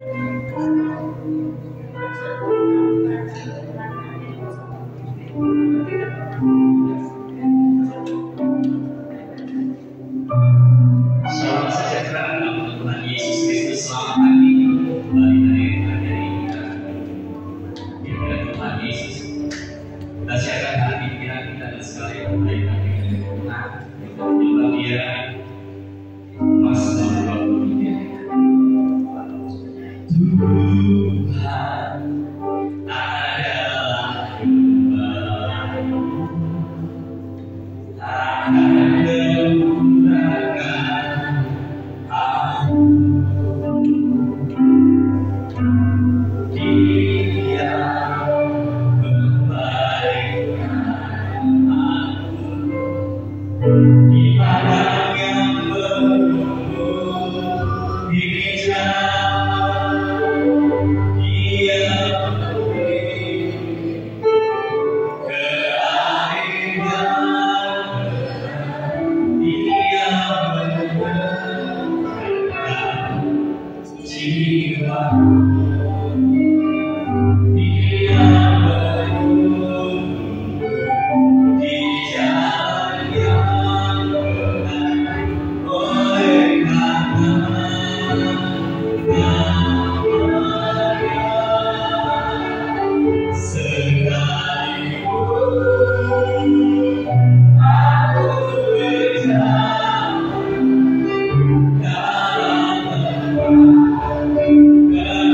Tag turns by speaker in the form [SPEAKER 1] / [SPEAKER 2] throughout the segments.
[SPEAKER 1] Salam sejahtera dalam Tuhan Yesus Kristus. Selamat pagi kembali dari kita. Biarlah Tuhan Yesus kita siapkan hati pikiran kita dan segala yang baik dari Tuhan. Kita menyembah Dia Mas dalam waktu ini. Tuhan adalah gembala, akan menggunakan aku. Dia memberikan aku di padang yang penuh hijau. Dia memberi keanehan. Dia meneguhkan jiwaku. Dia menunggu di jalan yang benar oleh karena namanya. Sekalipun aku berjalan dalam tempat Tuhan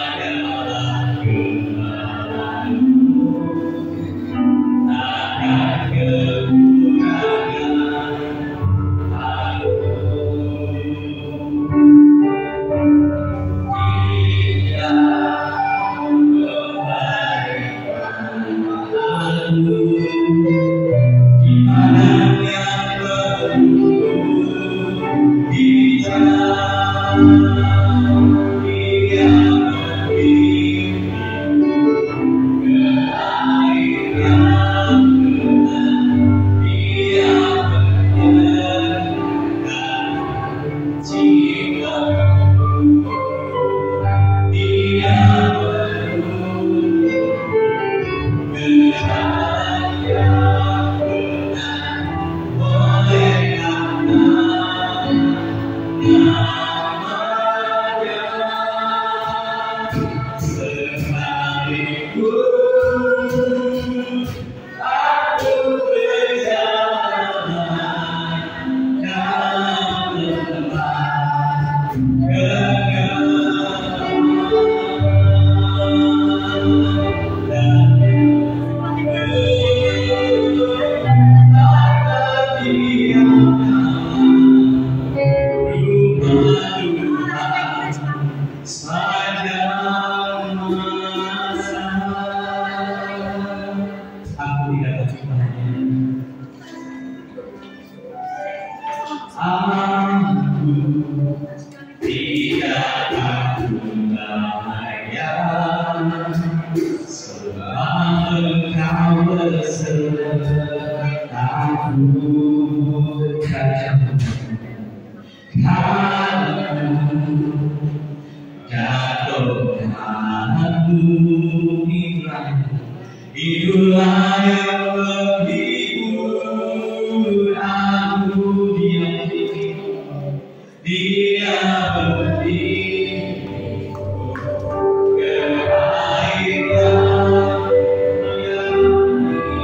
[SPEAKER 1] adalah gembalaku, akan menggunakan aku. Dia memberikan aku di padang yang penuh hijau. Dia memberi keair yang benar. Dia menyenangkan jiwaku. Dia menunggu kejalan yang benar oleh karena namanya. Sekalipun aku berjalan dalam tempat sepanjang masa. Aku tidak berjuang, aku tidak akan bayar selama Engkau besertaku. Itulah yang menghibur aku. Dia beri keanehan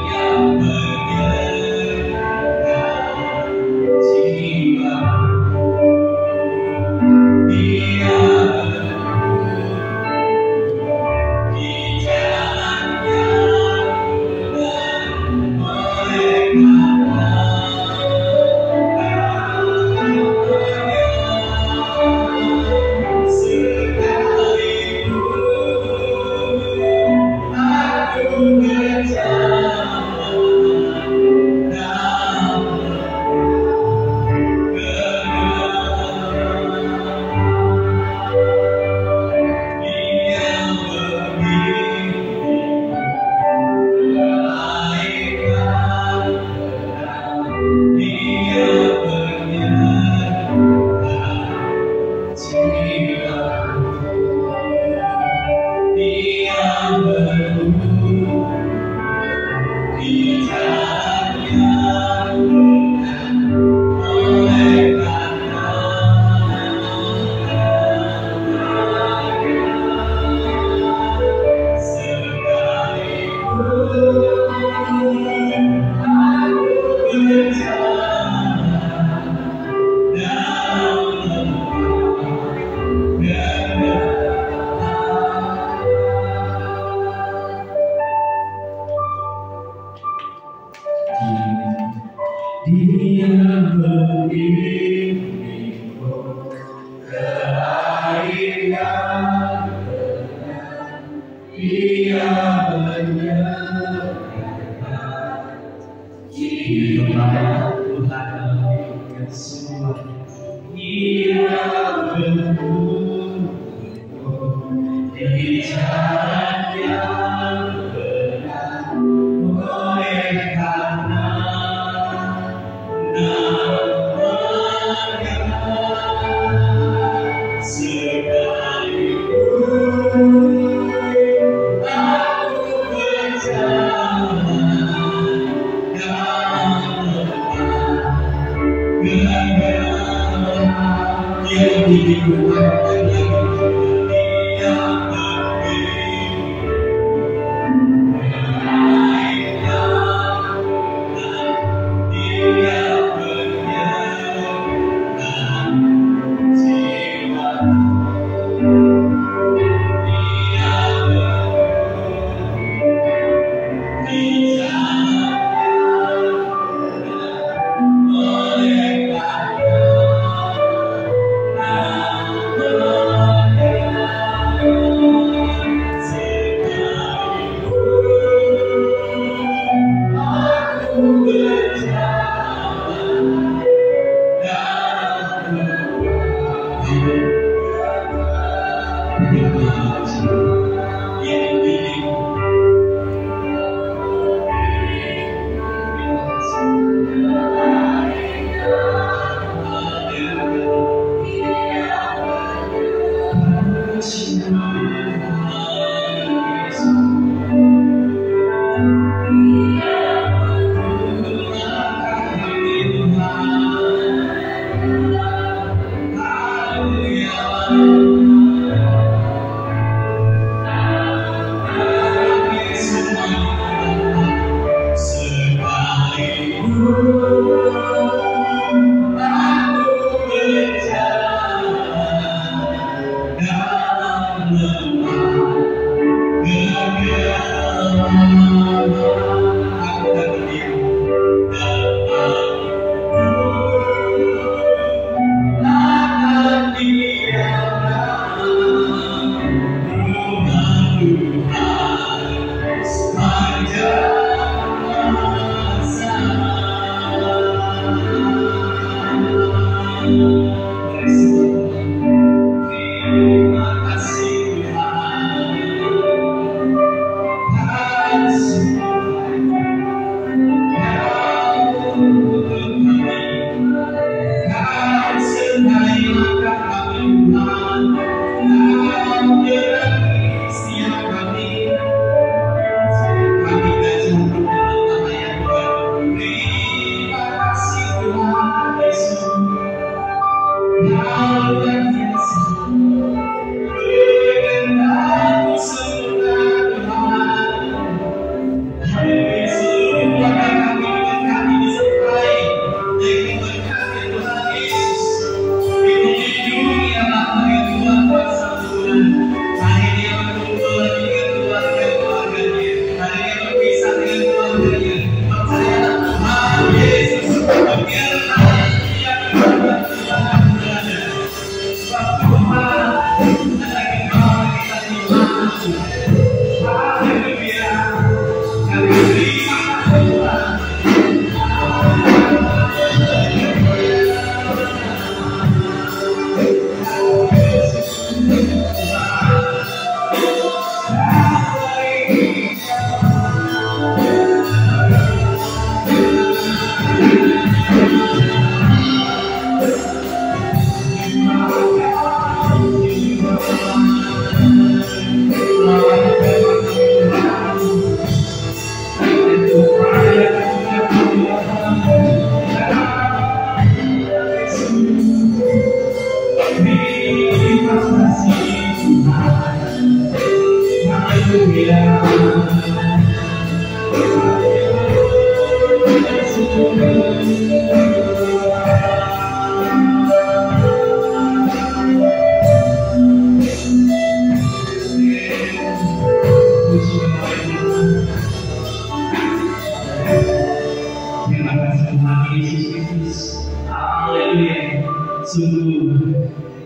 [SPEAKER 1] yang menyenangkan jiwaku. Dia di jalan yang benar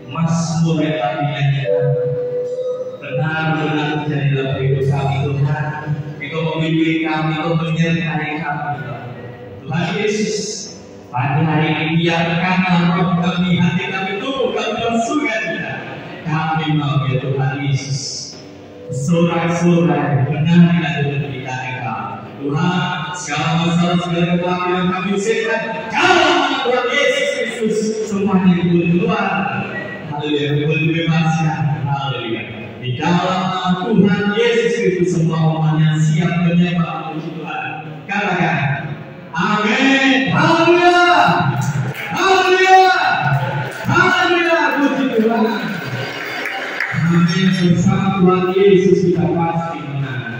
[SPEAKER 1] Mazmur yang kami nyanyikan benar-benar menjadi dalam hidup kami membimbing kami, Kau menyertai kami. Tuhan Yesus, pagi hari ini biarkan roh kami, hati kami tubuh kami dalam surga kita. Kami mau ya Tuhan Yesus, sorak-sorak benar tidak diberikan Engkau. Tuhan, segala masalah, segala kekuatan yang kami usirkan, kalau Tuhan Yesus Kristus semuanya keluar. Haleluya, dibebaskan. Haleluya. Di dalam nama Tuhan Yesus Kristus semua umat yang siap menyembah puji Tuhan. Katakan, amin. Haleluya. Haleluya. Haleluya. Puji Tuhan. Amin. Bersama Tuhan Yesus kita pasti menang.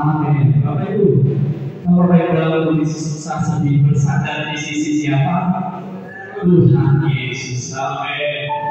[SPEAKER 1] Amin. Bapak Ibu, kalau baik dalam kondisi susah, sedih, bersandar di sisi siapa? Tuhan Yesus. Amin.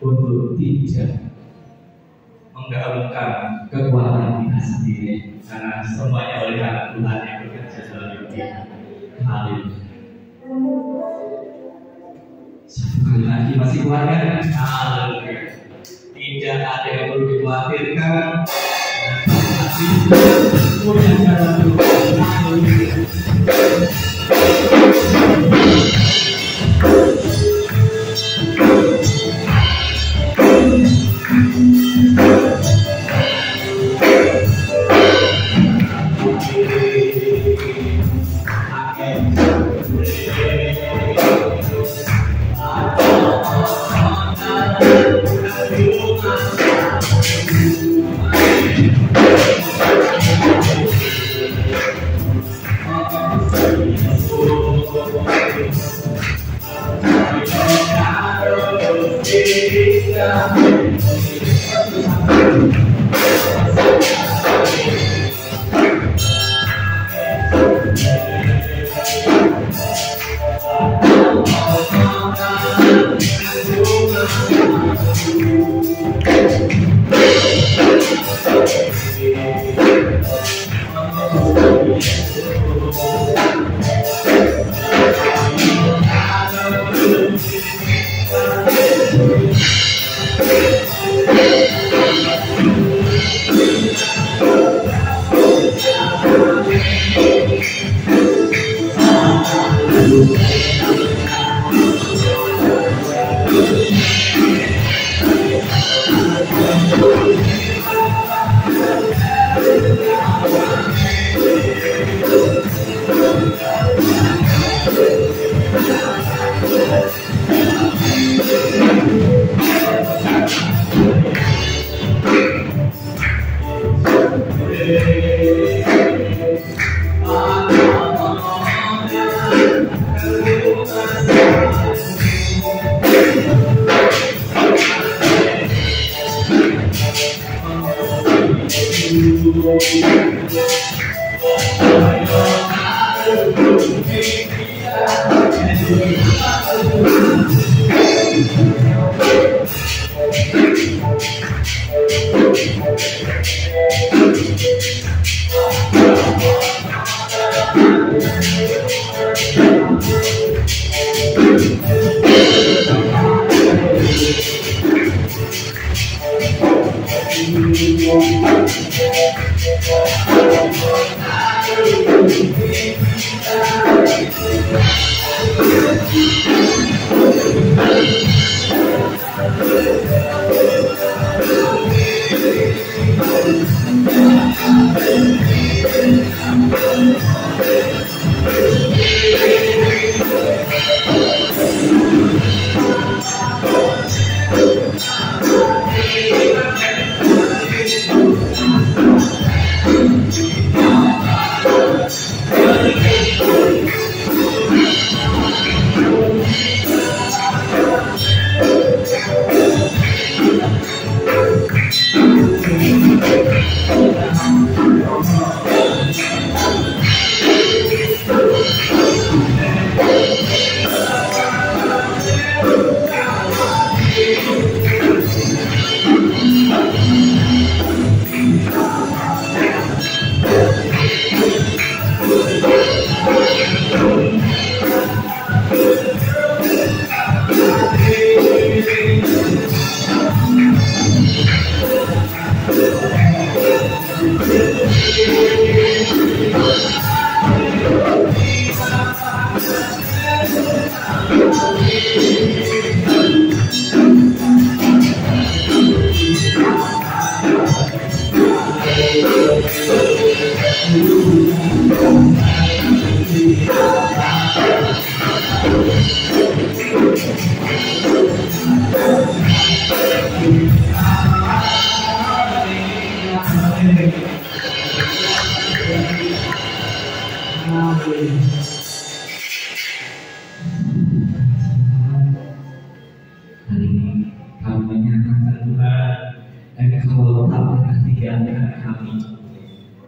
[SPEAKER 1] Untuk tidak menggaungkan kekuatan kita sendiri, karena semuanya oleh Tuhan yang bekerja dalam hidup kita. Haleluya. Satu kali lagi masih kuat kan? Haleluya. Tidak ada yang perlu dikhawatirkan. Punya dalam Tuhan. Haleluya.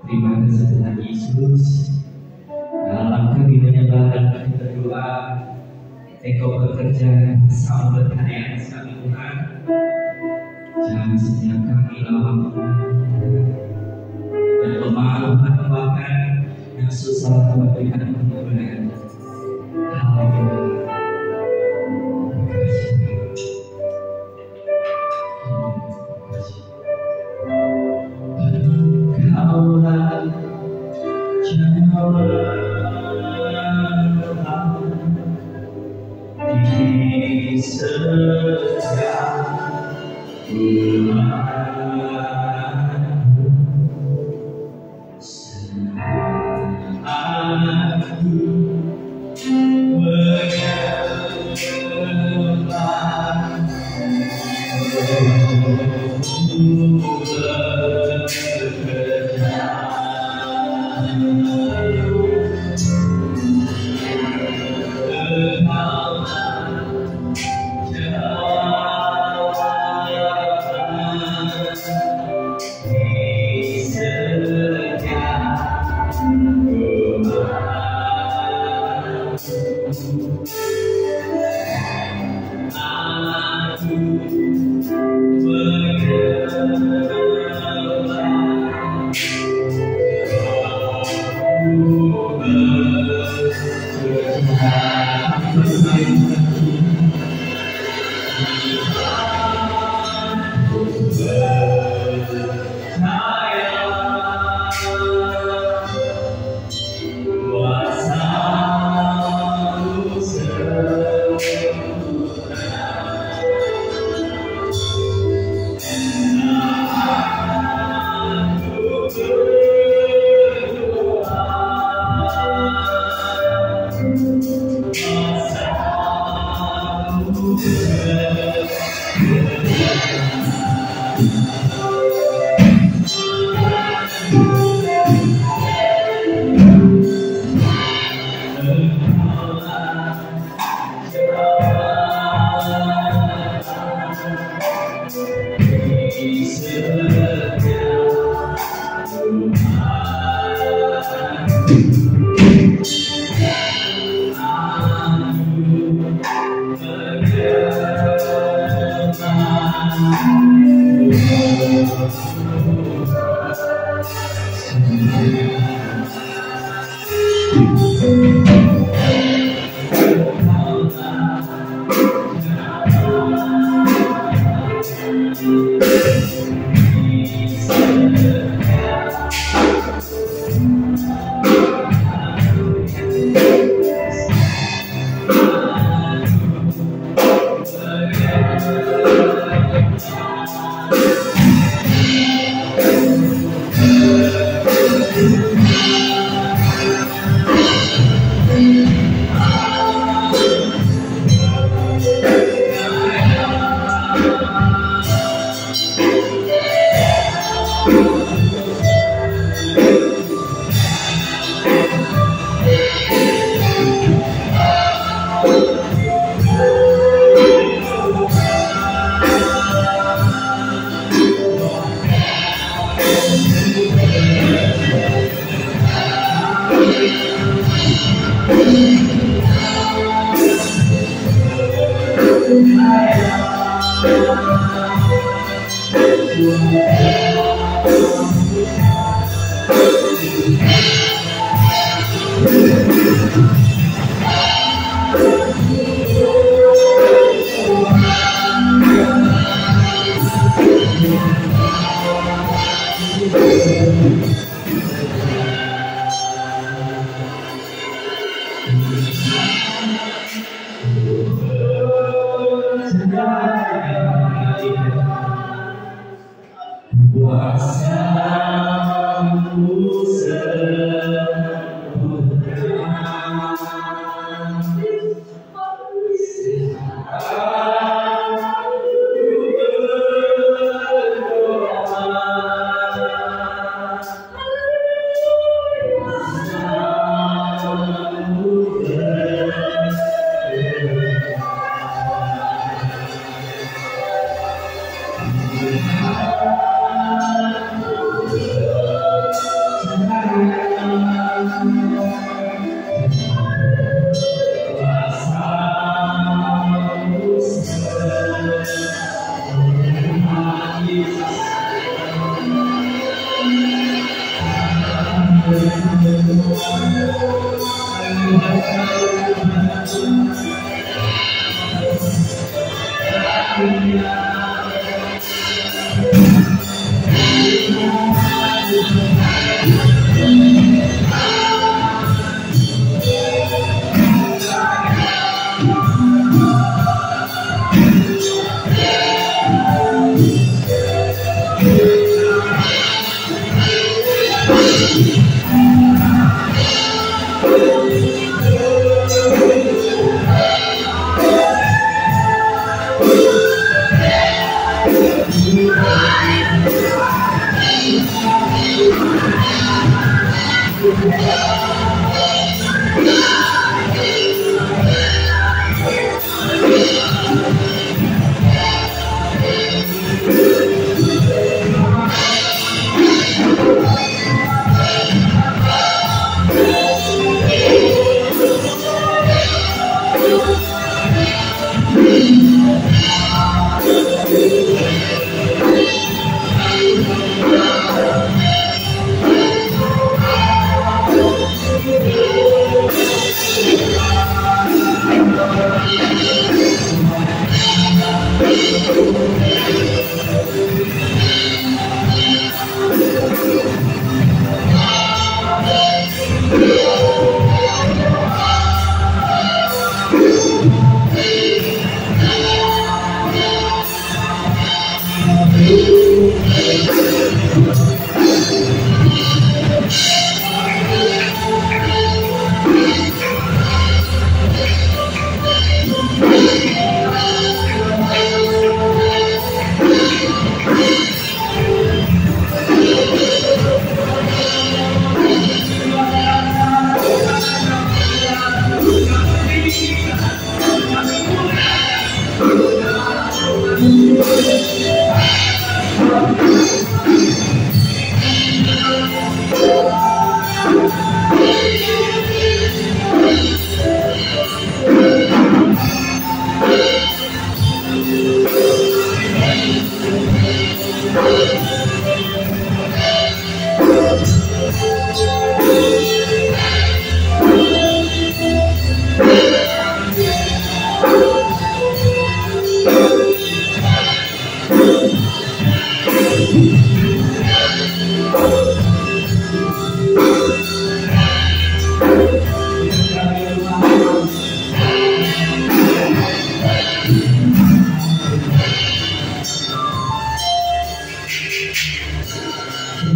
[SPEAKER 1] Terima kasih Tuhan Yesus. Dalam kami menyembah dan kami berdoa, Engkau bekerja bersama berkarya kami Tuhan. Jangan setiap kami lawan dan memaafkan yang susah Tuhan berikan kemuliaan. Haleluya.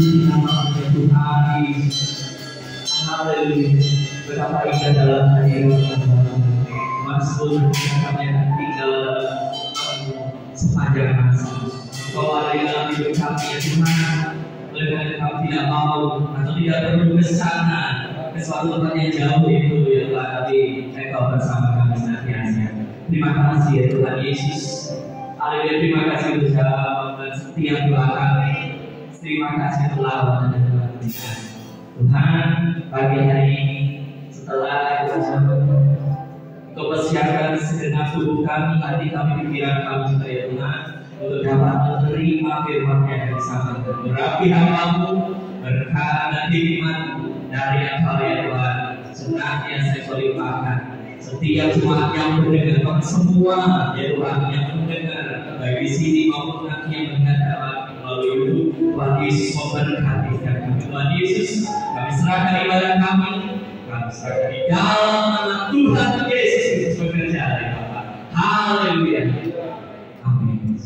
[SPEAKER 2] Puji nama Tuhan Yesus. Haleluya. Betapa indah dalam hadirat Tuhan. Mazmur kami tinggal sepanjang masa. Kau ada di dalam hidup kami ya Tuhan. Oleh karena kami tidak mau atau tidak perlu ke sana, ke suatu tempat yang jauh itu ya Tuhan, tapi Engkau bersama kami senantiasa. Terima kasih ya Tuhan Yesus. Haleluya, terima kasih untuk setiap doa kami. Terima kasih telah mendengar kita. Tuhan, pagi hari ini setelah Engkau persiapkan segenap tubuh kami, hati kami, pikiran kami juga ya Tuhan, untuk dapat menerima firman-Nya yang disampaikan. Berapi hamba-Mu, berkat dan hikmat dari Engkau ya Tuhan, senantiasa Engkau limpahkan. Setiap jemaat yang mendengar, kami semua ya Tuhan yang mendengar, baik di sini maupun nanti yang mendengar melalui YouTube, Tuhan Yesus memberkati kami. Tuhan Yesus, kami serahkan ibadah kami, kami serahkan di dalam nama Tuhan Yesus Kristus bekerja ya Bapak. Haleluya. Amin.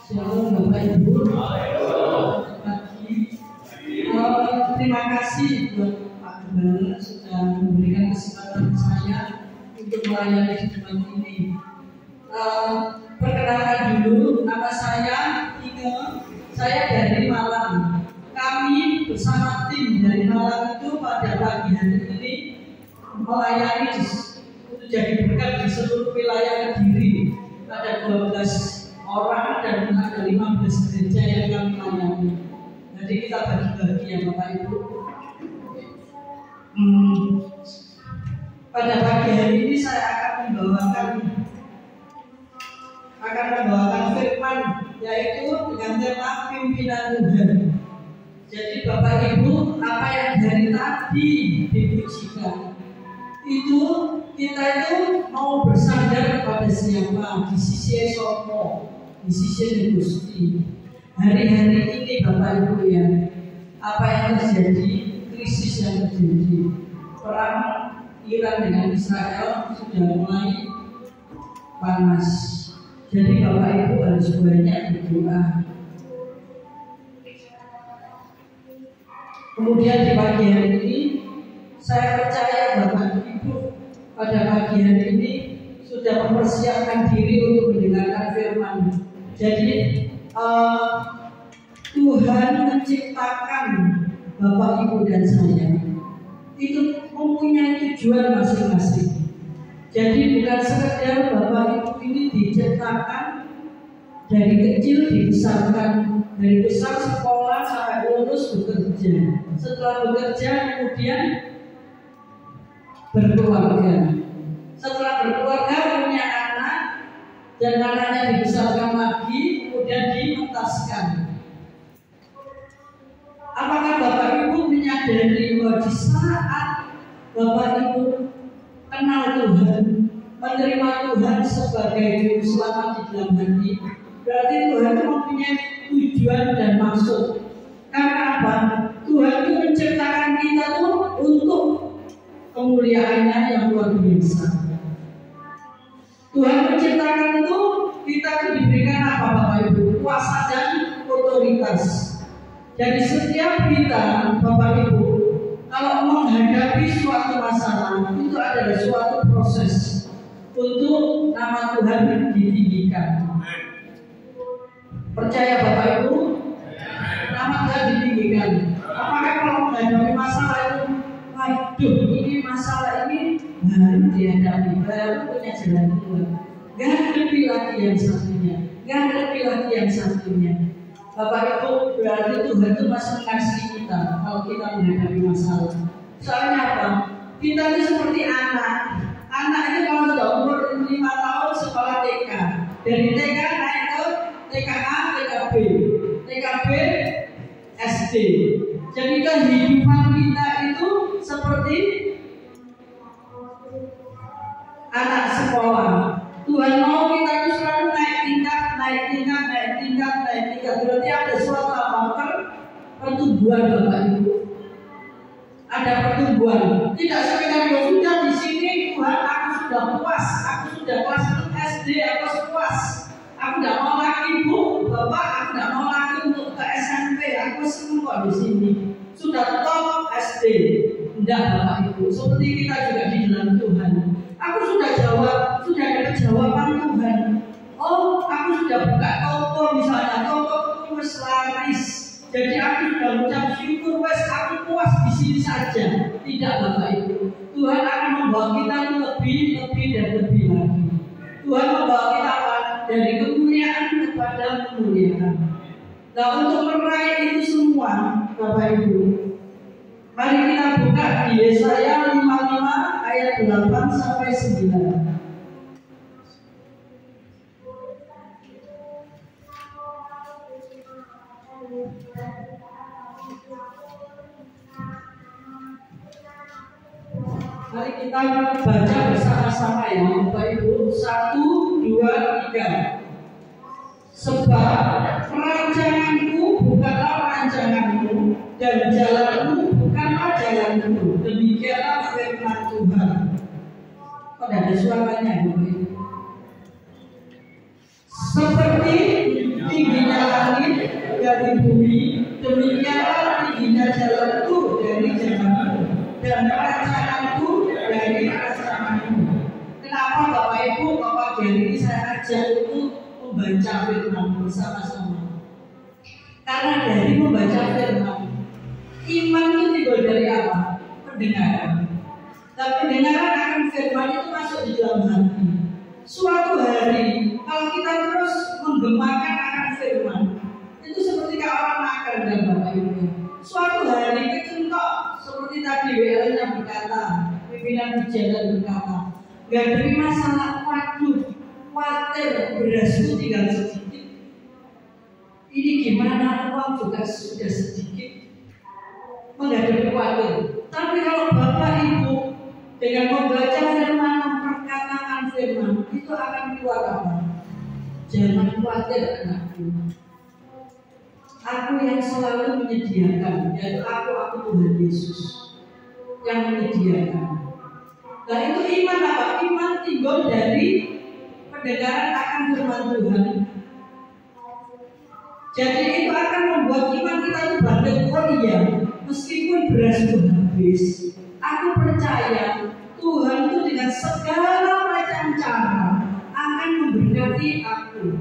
[SPEAKER 3] Shalom Bapak Ibu. Terima kasih buat Pak Gubernur sudah memberikan kesempatan saya untuk melayani di tempat ini. Perkenalkan dulu, nama saya Inge. Saya dari Malang. Kami bersama tim dari Malang itu pada pagi hari ini melayani untuk jadi berkat di seluruh wilayah Kediri. Ada 12 orang dan ada 15 gereja yang kami layani. Jadi kita bagi-bagi ya Bapak Ibu. Pada pagi hari ini saya akan membawakan firman, yaitu dengan tema pimpinan Tuhan. Jadi Bapak Ibu, apa yang dari tadi dipujikan itu, kita itu mau bersandar kepada siapa? Di sisi Sopo, di sisi Gusti. Hari-hari ini Bapak Ibu ya, apa yang terjadi, krisis yang terjadi, perang Iran dengan Israel sudah mulai panas. Jadi Bapak Ibu harus banyak berdoa. Kemudian di pagi hari ini, saya percaya Bapak Ibu pada pagi hari ini sudah mempersiapkan diri untuk mendengarkan firman. Jadi Tuhan menciptakan Bapak Ibu dan saya itu mempunyai tujuan masing-masing. Jadi bukan sekedar Bapak Ibu ini diciptakan dari kecil dibesarkan, dari besar sekolah sampai lulus bekerja. Setelah bekerja kemudian berkeluarga. Setelah berkeluarga punya anak dan anaknya dibesarkan lagi, kemudian dimentaskan. Apakah Bapak Ibu menyadari bahwa di saat Bapak Ibu kenal Tuhan, menerima Tuhan sebagai Juru Selamat di dalam hati, berarti Tuhan itu mempunyai tujuan dan maksud. Karena apa? Tuhan itu menciptakan kita tuh untuk kemuliaannya yang luar biasa. Tuhan menciptakan itu, kita itu diberikan apa Bapak Ibu? Kuasa dan otoritas. Jadi setiap kita Bapak Ibu, kalau menghadapi suatu masalah, itu adalah suatu proses untuk nama Tuhan ditinggikan. Percaya Bapak Ibu? Nama Tuhan ditinggikan. Apakah kalau menghadapi masalah itu, waduh ini masalah ini baru dihadapi, baru punya jalan keluar, gak hadapi lagi yang satunya, gak hadapi lagi yang satunya. Bapak Ibu, berarti Tuhan itu masih mengasihi kita kalau kita menghadapi masalah. Soalnya apa? Kita itu seperti anak. Anak itu sudah umur 5 tahun sekolah TK. Dari TK naik ke TKA, TKB, TKB, SD. Jadi kehidupan kita itu seperti anak sekolah. Tuhan mau kita itu selalu naik tingkat. Berarti ada suatu pertumbuhan Bapak Ibu. Ada pertumbuhan. Tidak sekedar sudah di sini Tuhan aku sudah puas, aku sudah kelas SD, aku puas. Aku tidak mau lagi Bu, Bapak, aku tidak mau lagi untuk ke SMP. Aku senang kok di sini. Sudah top SD. Tidak Bapak Ibu. Seperti kita juga di dalam Tuhan. Aku sudah dapat jawaban Tuhan. Oh, aku sudah buka toko misalnya, toko wes laris. Jadi aku sudah mengucap syukur wes aku puas di sini saja. Tidak Bapak Ibu. Tuhan akan membawa kita lebih dan lebih lagi. Tuhan membawa kita dari kemuliaan kepada kemuliaan. Nah, untuk meraih itu semua Bapak Ibu, mari kita buka di Yesaya 55 ayat 8 sampai 9. Mari kita baca bersama-sama ya Bapak Ibu. 1, 2, 3. Sebab rancanganku bukanlah rancanganmu, dan jalanmu bukanlah jalanmu. Demikianlah firman Tuhan. Kok ada suaranya Bapak Ibu? Seperti tingginya langit dari bumi, demikianlah tingginya jalanku dari jalanmu, dan rancanganku dari rancanganmu. Kenapa Bapak Ibu, Bapak Geri ini saya ajak untuk membaca firman bersama-sama? Karena dari membaca firman, iman itu timbul dari apa? Pendengaran. Dan pendengaran akan firman itu masuk di dalam hati. Suatu hari, kalau kita terus menggemakan akan firman, itu seperti orang makan dan Bapak Ibu. Suatu hari kecentok seperti tadi WL-nya berkata, pimpinan bicara berkata, gak ada masalah, waduh, khawatir berasku tinggal sedikit. Ini gimana, uang juga sudah sedikit, menghadapi khawatir. Tapi kalau Bapak Ibu dengan membaca firman, memperkatakan firman, itu akan keluar apa? Jangan khawatir anakku. Aku yang selalu menyediakan, yaitu aku Tuhan Yesus yang menyediakan. Nah itu iman apa? Iman timbul dari pendengaran akan firman Tuhan. Jadi itu akan membuat iman kita itu bangkit. Oh iya, meskipun beras itu habis, aku percaya Tuhan itu dengan segala macam cara akan memberkati aku.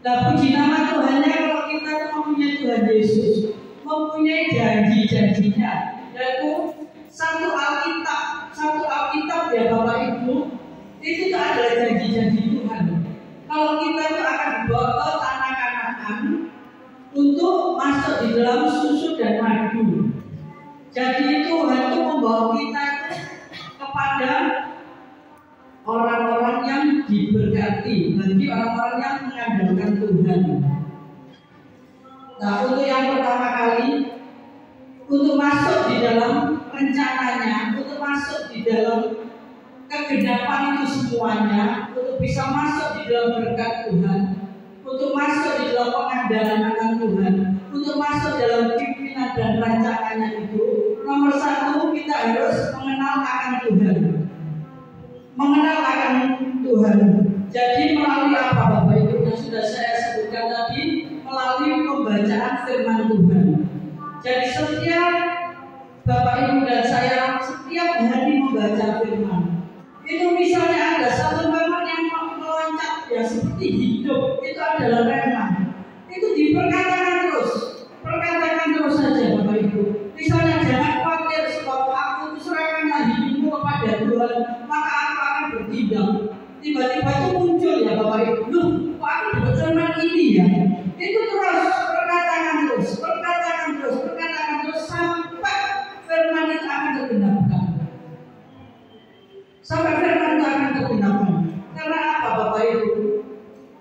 [SPEAKER 3] Nah puji nama Tuhannya kalau kita mempunyai Tuhan Yesus, mempunyai janji-janjinya, yaitu satu Alkitab ya Bapak Ibu, itu adalah janji-janji Tuhan. Kalau kita itu akan dibawa ke tanah Kanaan untuk masuk di dalam susu dan madu. Jadi Tuhan itu membawa kita kepada orang-orang yang diberkati, bagi orang-orang yang mengandalkan Tuhan. Nah, untuk yang pertama kali, untuk masuk di dalam rencananya, untuk masuk di dalam kegenapan itu semuanya, untuk bisa masuk di dalam berkat Tuhan, untuk masuk di dalam pengandalan akan Tuhan, untuk masuk dalam pimpinan dan rancangannya itu, nomor satu kita harus mengenal akan Tuhan. Mengenal akan Tuhan. Jadi melalui apa Bapak Ibu yang sudah saya sebutkan tadi, melalui pembacaan firman Tuhan. Jadi setiap Bapak Ibu dan saya setiap hari membaca firman. Itu misalnya ada satu firman yang meloncat ya seperti hidup, itu adalah firman. Itu diperkatakan terus saja Bapak Ibu. Misalnya jangan khawatir sebab aku serahkanlah hidupmu kepada Tuhan, maka aku akan bertindak. Tiba-tiba itu muncul ya Bapak Ibu, loh kok aku dapat firman ini ya? Itu terus perkatakan terus sampai firman itu akan tergenapkan. Sampai firman itu akan aku gunakan. Karena apa Bapak Ibu?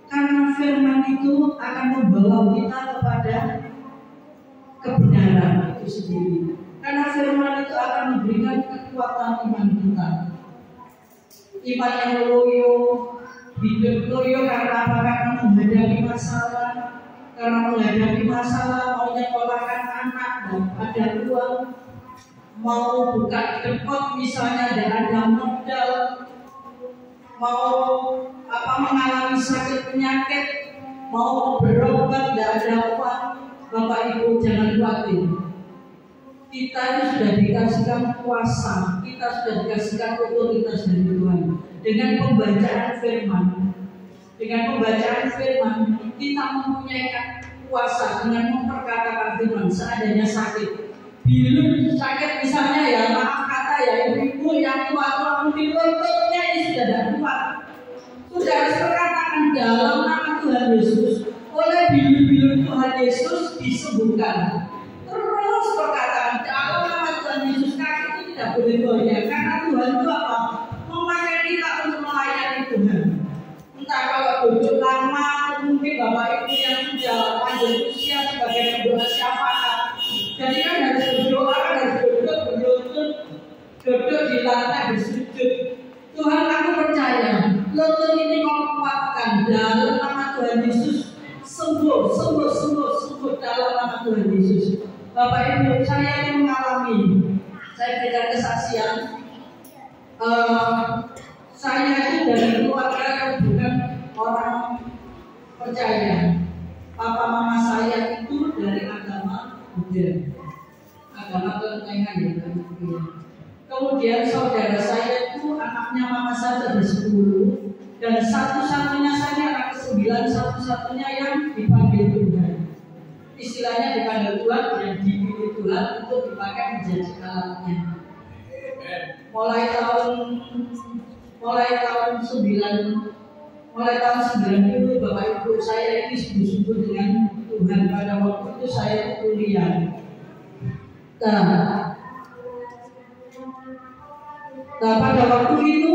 [SPEAKER 3] Karena firman itu akan membawa kita kepada kebenaran itu sendiri. Karena firman itu akan memberikan kekuatan iman kita. Iman yang loyo, hidup loyo karena apa? Karena menghadapi masalah. Karena menghadapi masalah, mau nyekolahkan anak dan ada uang, mau buka depot misalnya dan ada modal, mau mengalami sakit penyakit, mau berobat dan ada uang, Bapak Ibu jangan khawatir. Kita ini sudah dikasihkan kuasa, kita sudah dikasihkan otoritas dari Tuhan dengan pembacaan firman. Dengan pembacaan firman kita mempunyai kuasa dengan memperkatakan firman. Seandainya sakit, bila sakit misalnya ya maaf kata ya ibu yang tua mungkin lututnya ini sudah tidak kuat, sudah harus berkatakan dalam nama Tuhan Yesus, oleh bilu-bilu Tuhan Yesus disembuhkan. Terus berkatakan dalam nama Tuhan Yesus, kaki itu tidak boleh goyang karena Tuhan itu apa? Memakai kita untuk melayani Tuhan. Entah kalau duduk lama, mungkin Bapak Ibu yang sudah lanjut usia sebagai pendoa syafaat. Jadi kan harus berdoa, harus duduk di lantai bersujud. Tuhan, aku percaya lutut ini kau kuatkan dalam nama Tuhan Yesus. Sembuh dalam nama Tuhan Yesus. Bapak Ibu, saya ini mengalami, saya berikan kesaksian. Saya itu dari keluarga yang bukan orang percaya. Papa mama saya itu dari agama Buddha, agama kelentengan ya. Kemudian saudara saya itu anaknya mama saya ada 10 dan satu-satunya saya anak ke-9, satu-satunya yang dipanggil Tuhan. Istilahnya dipanggil Tuhan dan dipilih Tuhan untuk dipakai menjadi alatnya. Mulai tahun 90 Bapak Ibu saya ini sungguh-sungguh dengan Tuhan. Pada waktu itu saya kuliah. Nah pada waktu itu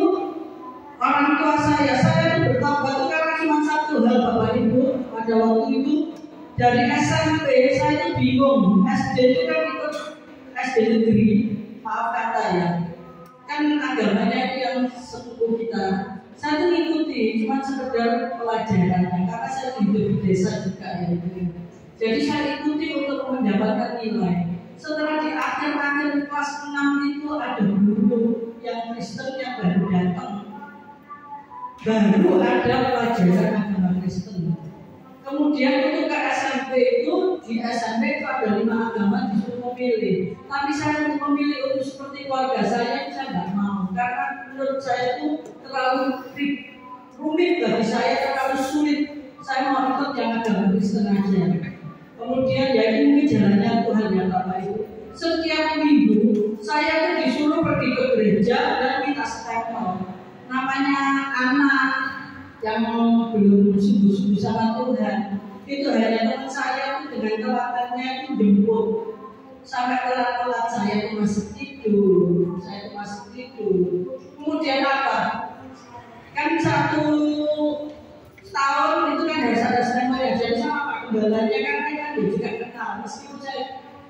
[SPEAKER 3] orang tua saya itu bertobat karena cuma satu hal Bapak Ibu. Pada waktu itu dari SMP saya itu bingung. SD itu kan ikut SD negeri, maaf kata ya. Kan agamanya itu yang sepupu kita. Saya tuh ngikuti, cuma sekedar pelajaran karena saya hidup di desa juga ya. Jadi saya ikuti untuk mendapatkan nilai. Setelah di akhir-akhir kelas 6 itu ada guru yang Kristen yang baru datang. Baru ada pelajaran agama Kristen. Kemudian untuk ke SMP itu, di SMP itu ada 5 agama disuruh memilih. Tapi saya untuk memilih untuk seperti keluarga saya nggak mau. Karena menurut saya itu terlalu rumit bagi saya, terlalu sulit. Saya mau ikut yang agama Kristen aja. Kemudian ya ini mungkin jalannya Tuhan ya Bapak Ibu. Setiap minggu saya itu disuruh pergi ke gereja dan minta stempel. Namanya anak yang belum sungguh-sungguh sama Tuhan. Itu hanya teman saya itu dengan telatannya itu jemput. Sampai telat-telat saya itu masih tidur. Kemudian apa? Kan 1 tahun itu kan harus ada stempel ya. Jadi sama Pak Gembalanya kan dia juga kenal.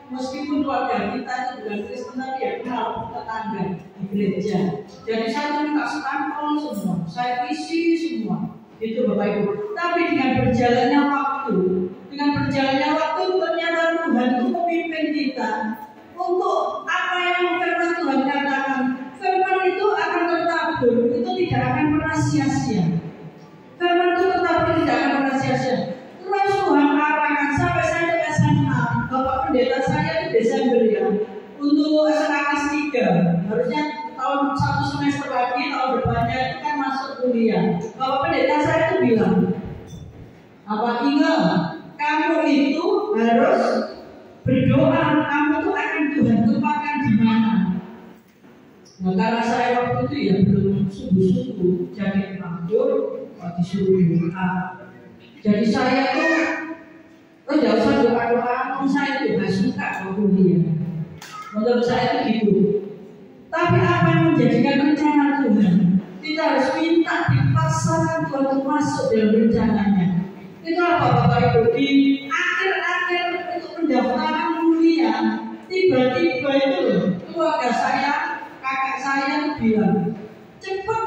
[SPEAKER 3] Meskipun keluarga kita itu bukan Kristen tapi ya kenal tetangga di gereja. Jadi saya minta stempel semua, saya isi semua. Itu Bapak Ibu. Tapi dengan berjalannya waktu ternyata Tuhan itu memimpin kita untuk apa yang firman Tuhan katakan. Firman itu akan tertabur, itu tidak akan pernah sia-sia. Firman itu tertabur tidak akan pernah sia-sia. Terus Tuhan arahkan sampai saya ke SMA. Bapak pendeta saya di Desember ya. Untuk SMA kelas 3, harusnya tahun 1 semester lagi, tahun depannya itu kan masuk kuliah. Bapak pendeta saya itu bilang, apa ingat, kamu itu harus berdoa, kamu itu akan Tuhan tempatkan di mana. Nah karena saya waktu itu ya belum sungguh-sungguh jadi panggur, disuruh doa. Jadi saya itu tidak usah doa-doa, saya itu gak suka waktu dia. Menurut saya itu gitu. Tapi apa yang menjadikan rencana Tuhan? Kita harus sesuatu masuk dalam rencananya. Itu apa Bapak Ibu? Di akhir-akhir itu pendaftaran kuliah, tiba-tiba itu keluarga saya, kakak saya bilang, cepat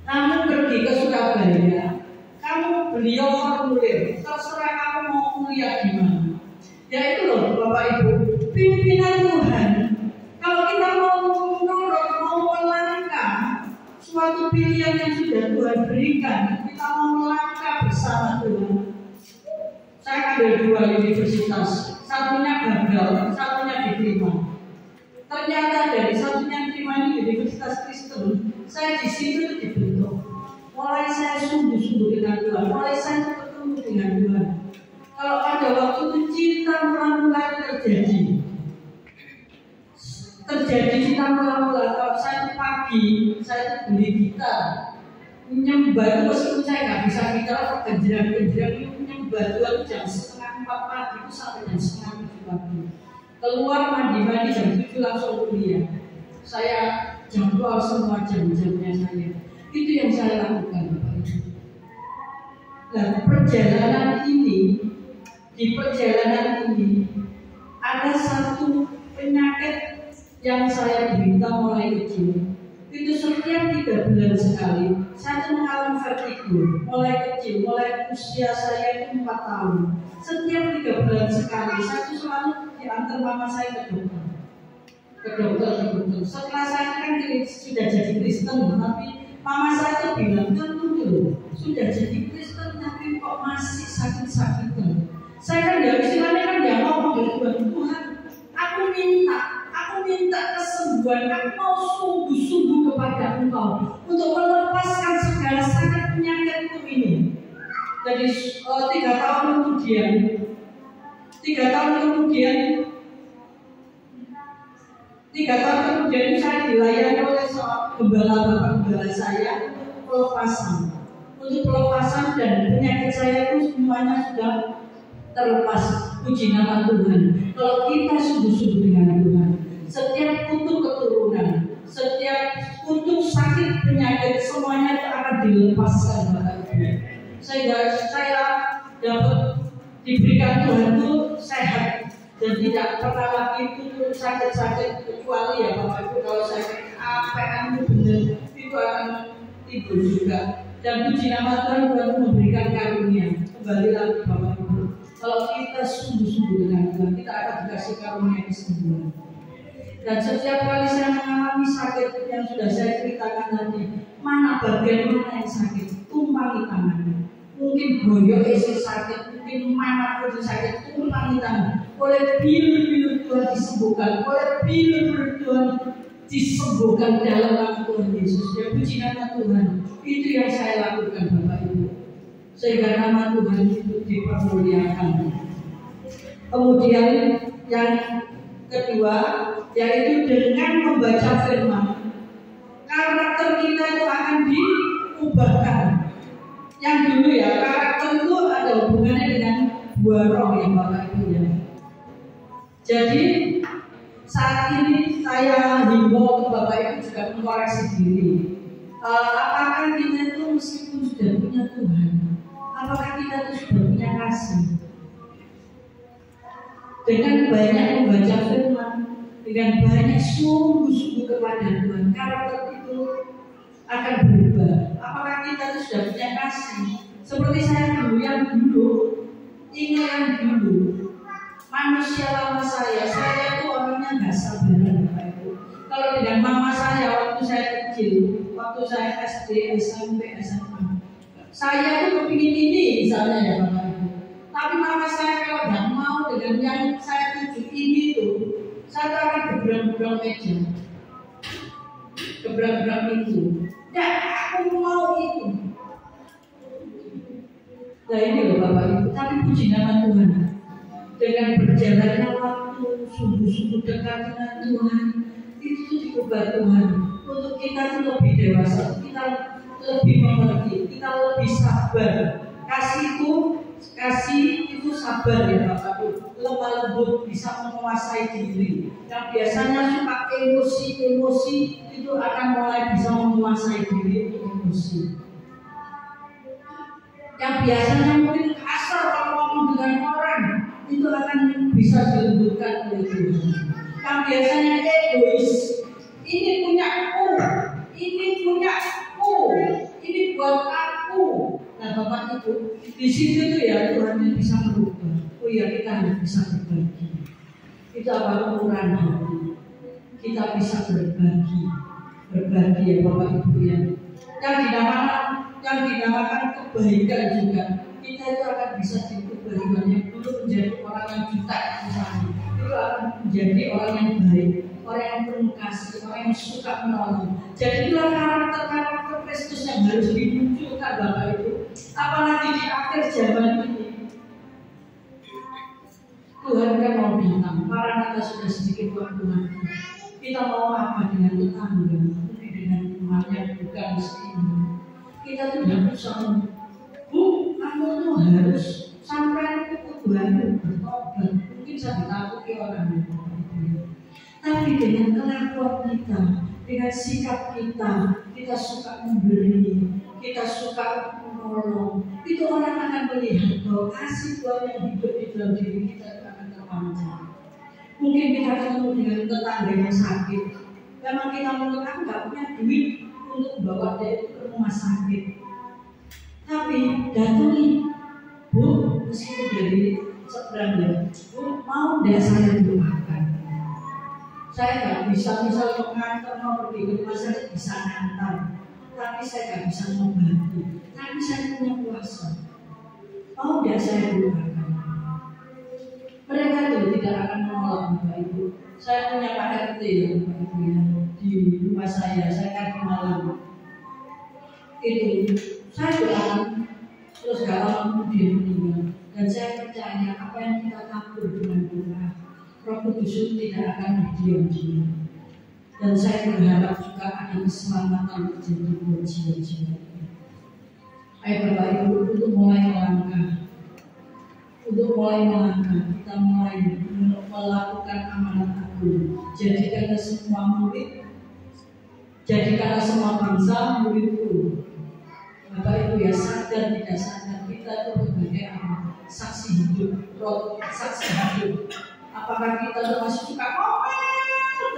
[SPEAKER 3] kamu pergi ke Surabaya, kamu beliau formulir, terserah kamu mau kuliah di mana. Ya itu loh Bapak Ibu, pimpinan Tuhan. Kalau kita mau menurut, mau melangkah suatu pilihan yang sudah Tuhan berikan, kita mau melangkah bersama Tuhan. Saya ambil 2 universitas, satunya gagal, satunya diterima. Ternyata dari satunya diterima di Universitas Kristen, saya di situ dibentuk. Mulai saya sungguh-sungguh dengan Tuhan, mulai saya ketemu dengan Tuhan. Kalau pada waktu itu cinta mula-mula terjadi cinta mula-mula. Kalau saya pagi, saya beli gitar, menyembah itu meskipun saya nggak bisa gitar, kejenjang-kejenjang menyembah Tuhan jam 3:30 pagi itu sampai jam 6:30 pagi. Keluar mandi jam 7 langsung kuliah. Saya jadwal semua jam-jamnya saya. Itu yang saya lakukan Bapak Ibu. Dan di perjalanan ini ada satu penyakit yang saya derita mulai kecil. Itu setiap 3 bulan sekali saya mengalami vertigo. Mulai kecil, mulai usia saya itu 4 tahun. Setiap 3 bulan sekali saya itu selalu diantar mama saya ke dokter. Setelah saya kan sudah jadi Kristen, tapi mama saya itu bilang, tunggu, sudah jadi Kristen tapi kok masih sakit-sakitan. Saya kan istilahnya kan ngomong dari Tuhan, aku minta kesembuhan, aku mau sungguh-sungguh kepada Engkau untuk melepaskan segala sakit penyakitku ini. Jadi 3 tahun kemudian saya dilayani oleh gembala saya untuk pelepasan dan penyakit saya itu semuanya sudah terlepas. Puji nama Tuhan. Kalau kita sungguh-sungguh dengan Tuhan, setiap untuk keturunan, setiap untuk sakit penyakit semuanya akan dilepaskan Bapak Ibu. Sehingga saya dapat diberikan Tuhan itu sehat dan tidak pernah lagi itu sakit-sakit, kecuali ya Bapak Ibu kalau sakit apa itu benar itu akan timbul juga. Dan puji nama Tuhan memberikan karunia. Kembali lagi Bapak Ibu, kalau kita sungguh-sungguh dengan Tuhan, kita akan dikasih karunia kesembuhan. Dan setiap kali saya mengalami sakit yang sudah saya ceritakan tadi, mana bagian mana yang sakit, tumpangi tangannya. Mungkin boyok isi sakit, mungkin mana pun sakit, tumpangi tangan. Oleh bilur-bilur Tuhan disembuhkan, oleh bilur-bilur Tuhan disembuhkan dalam nama Tuhan Yesus. Ya puji nama Tuhan. Itu yang saya lakukan Bapak Ibu, sehingga nama Tuhan itu dipermuliakan. Kemudian yang kedua, yaitu dengan membaca firman, karakter kita itu akan diubahkan. Yang dulu ya, karakter itu ada hubungannya dengan buah roh ya Bapak Ibu ya. Jadi saat ini saya himbau ke Bapak Ibu juga mengoreksi diri. Apakah kita itu meskipun sudah punya Tuhan, apakah kita itu sudah punya kasih? Dengan banyak membaca firman, dengan banyak sungguh-sungguh kepada Tuhan, karakter itu akan berubah. Apakah kita itu sudah punya kasih? Seperti saya dulu, manusia lama saya itu orangnya nggak sabaran Bapak Ibu. Kalau dengan mama saya waktu saya kecil, waktu saya SD, SMP, SMA, saya itu kepingin ini misalnya ya Bapak Ibu. Tapi mama saya kalau tidak mau dengan yang saya tuju ini itu, saya akan gebrang-gebrang meja, gebrang-gebrang itu. Ya, aku mau itu. Nah ini loh Bapak Ibu. Tapi puji nama Tuhan, dengan berjalannya waktu, sungguh-sungguh dekat dengan Tuhan, itu diubah Tuhan untuk kita itu lebih dewasa, kita lebih mengerti, kita lebih sabar. Kasih itu sabar ya Bapak Ibu, lemah lembut, bisa menguasai diri. Yang biasanya suka emosi itu akan mulai bisa menguasai diri untuk emosi. biasanya mungkin kasar kalau ngomong dengan orang, itu akan bisa dilembutkan oleh Tuhan. Yang biasanya egois, ini punyaku, ini punyaku, ini buat aku. Nah Bapak Ibu, di situ tuh ya Tuhan itu bisa merubah. Oh ya, kita harus bisa berbagi. Itu apa ukuran hati. Kita bisa berbagi ya Bapak Ibu ya. Yang dinamakan kebaikan juga. Kita itu akan bisa diubah dulu menjadi orang yang jutek misalnya. Itu akan menjadi orang yang baik, orang yang penuh kasih, orang yang suka menolong. Jadi itulah karakter Kristus yang harus dimunculkan Bapak Ibu. Apalagi di akhir zaman ini. Tuhan kan mau datang, Maranatha sudah sedikit waktu lagi. Kita mau apa dengan tetangga, mungkin dengan teman yang bukan seiman. Kita tuh tidak bisa, Bu, kamu tuh harus sampai kebutuhan bertobat. Mungkin saya ditakuti orang itu. Tapi dengan kelakuan kita, dengan sikap kita, kita suka memberi, kita suka menolong. Itu orang akan melihat bahwa kasih Tuhan yang hidup di dalam diri kita itu akan terpancar. Mungkin kita ketemu dengan tetangga yang sakit. Memang kita mungkin aku nggak punya duit untuk bawa dia ke rumah sakit. Tapi datangi, Bu, meskipun dari seberangnya, Bu, mau tidak saya doakan? Saya nggak bisa misal mengantar mau pergi ke rumah sakit bisa ngantar, tapi saya nggak bisa membantu. Tapi saya punya kuasa. Mau tidak saya doakan? Mereka itu tidak akan menolak Bapak Ibu. Saya punya Pak RT ya, Bapak Ibu ya, di rumah saya kan malam. Itu saya doakan, terus gak lama kemudian meninggal. Dan saya percaya apa yang kita tabur dengan doa, Roh Kudus itu tidak akan berdiam-diam. Dan saya berharap juga ada keselamatan terjadi buat jiwa-jiwa. Ayo Bapak Ibu untuk mulai melangkah. Untuk mulai melangkah, kita mulai melakukan amanat agung. Jadikanlah semua murid, jadikanlah semua bangsa muridku. Bapak Ibu ya, sadar tidak sadar kita itu sebagai saksi hidup, roh saksi hidup. Apakah kita masih suka ngomel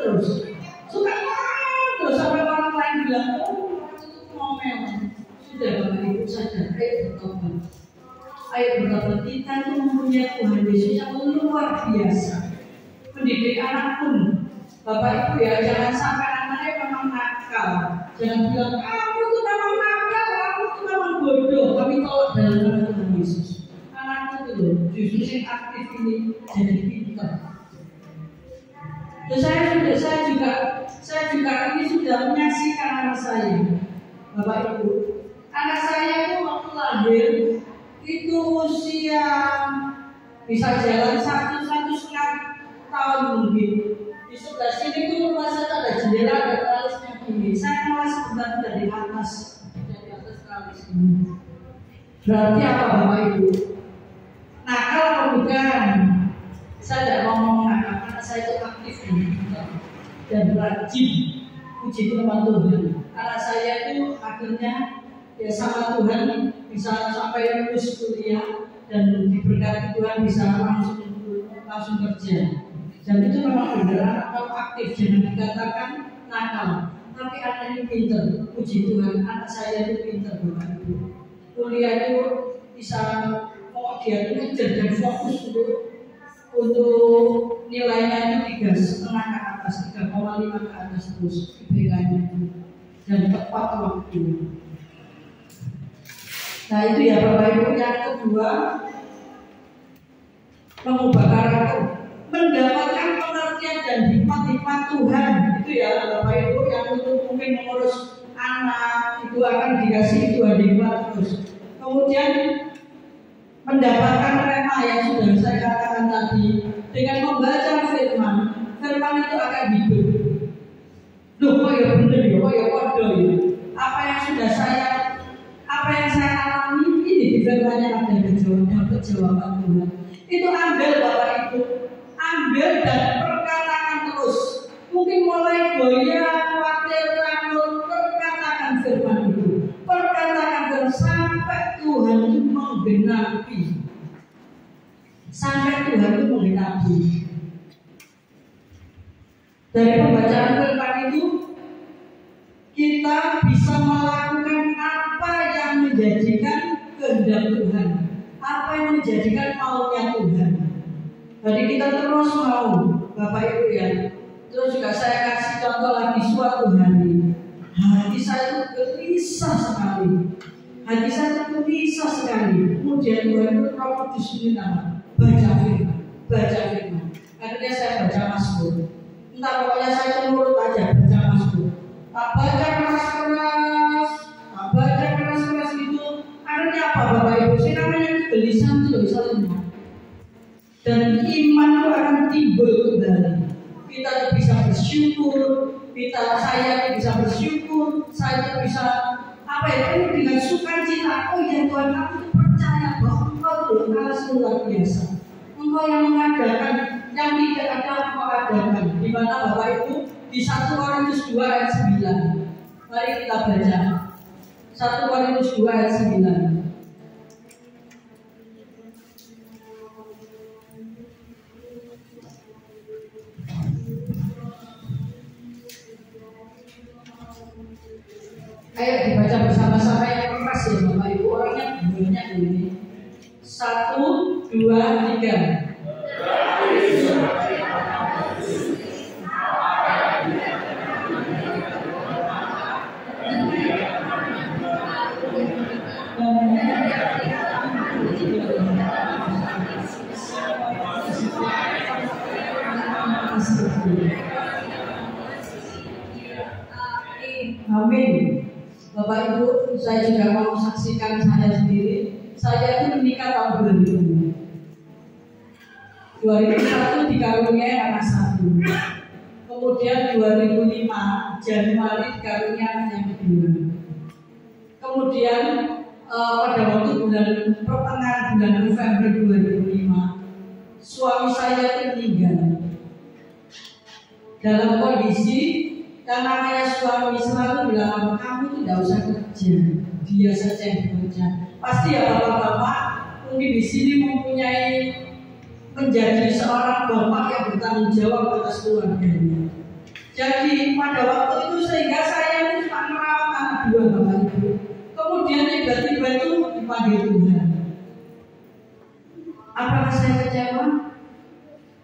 [SPEAKER 3] terus, sampai orang lain bilang, oh itu ngomel. Sudah Bapak Ibu sadar, ayo bertobat. Ayo bertobat, kita itu mempunyai Tuhan Yesus yang luar biasa. Pendidik anak pun, Bapak Ibu ya, jangan sampai anaknya memang nakal. Jangan bilang, kamu tuh memang nakal, kamu tuh memang bodoh. Kami tolak dalam nama Tuhan Yesus. Anak itu loh, justru yang aktif ini jadi pintar. Dan saya juga ini sudah menyaksikan anak saya, Bapak Ibu. Anak saya itu waktu lahir itu usia bisa jalan 1,5 tahun mungkin. Di sebelah sini tuh rumah saya ada jendela, ada tralisnya gini. Saya malah sebentar dari atas tralis ini. Berarti apa Bapak Ibu? Nakal atau bukan? Saya tidak mau ngomong nakal karena saya itu aktif dan rajin. Puji Tuhan. Anak saya itu akhirnya ya sama Tuhan bisa sampai lulus kuliah dan diberkati Tuhan bisa langsung kerja. Dan itu memang benar atau aktif, jangan dikatakan nakal. Tapi anak ini pintar, puji Tuhan. Anak saya itu pintar Bapak Ibu. Kuliah itu bisa dia itu ngejar dan fokus untuk nilainya itu 3,5 ke atas, 3,5 ke atas terus IPK-nya dan tepat waktu. Nah itu ya Bapak Ibu. Yang kedua, mengubah karakter, mendapatkan pengertian dan hikmat-hikmat Tuhan. Itu ya Bapak Ibu, yang untuk mungkin mengurus anak itu akan dikasih Tuhan hikmat terus. Kemudian mendapatkan rema yang sudah saya katakan tadi, dengan membaca firman itu akan hidup. Loh kok ya bener ya, kok ya kode ya. Apa yang saya alami ini di firman-Nya ada jawaban Tuhan. Itu ambil Bapak Ibu, ambil dan perkatakan terus. Mungkin mulai goyah, khawatir, takut, perkatakan firman itu. Perkatakan sampai Tuhan itu menggenapi sampai Tuhan itu menggenapi. Dari pembacaan firman itu kita bisa melakukan apa yang menjadikan kehendak Tuhan, apa yang menjadikan maunya Tuhan. Jadi kita terus mau, Bapak Ibu ya. Terus juga saya kasih contoh lagi suatu hari, hati saya itu gelisah sekali. Hati saya itu gelisah sekali. Kemudian Tuhan itu Roh Kudus minta baca firman. Akhirnya saya baca Mazmur. Entah pokoknya saya itu nurut aja baca Mazmur. Tak baca keras gitu. Akhirnya apa Bapak Ibu? Saya namanya kegelisahan itu bisa lenyap. Dan iman itu akan timbul kembali. Kita bisa bersyukur, saya bisa bersyukur, saya bisa dengan sukacita. Oh ya Tuhan, aku itu percaya bahwa Engkau itu Allah luar biasa. Engkau yang mengadakan yang tidak ada Engkau adakan. Di mana Bapak Ibu di 1 Korintus 2 ayat 9. Mari kita baca 1 Korintus 2 ayat 9. Ayo dibaca bersama-sama yang keras ya Bapak Ibu, orangnya banyak ini. 1, 2, 3. Amin. Bapak Ibu, saya juga mau saksikan saya sendiri. Saya itu menikah tahun 2000. 2001 dikaruniai anak 1. Kemudian 2005 Januari dikaruniai anak yang kedua. Kemudian pada waktu pertengahan bulan November 2005 suami saya itu meninggal. Dalam kondisi yang namanya suami selalu bilang, kamu tidak usah kerja, dia saja yang bekerja. Pasti ya bapak-bapak mungkin di sini mempunyai menjadi seorang bapak yang bertanggung jawab atas keluarganya. Jadi pada waktu itu sehingga saya itu cuma merawat anak 2 Bapak Ibu. Kemudian tiba-tiba itu dipanggil Tuhan. Apakah saya kecewa?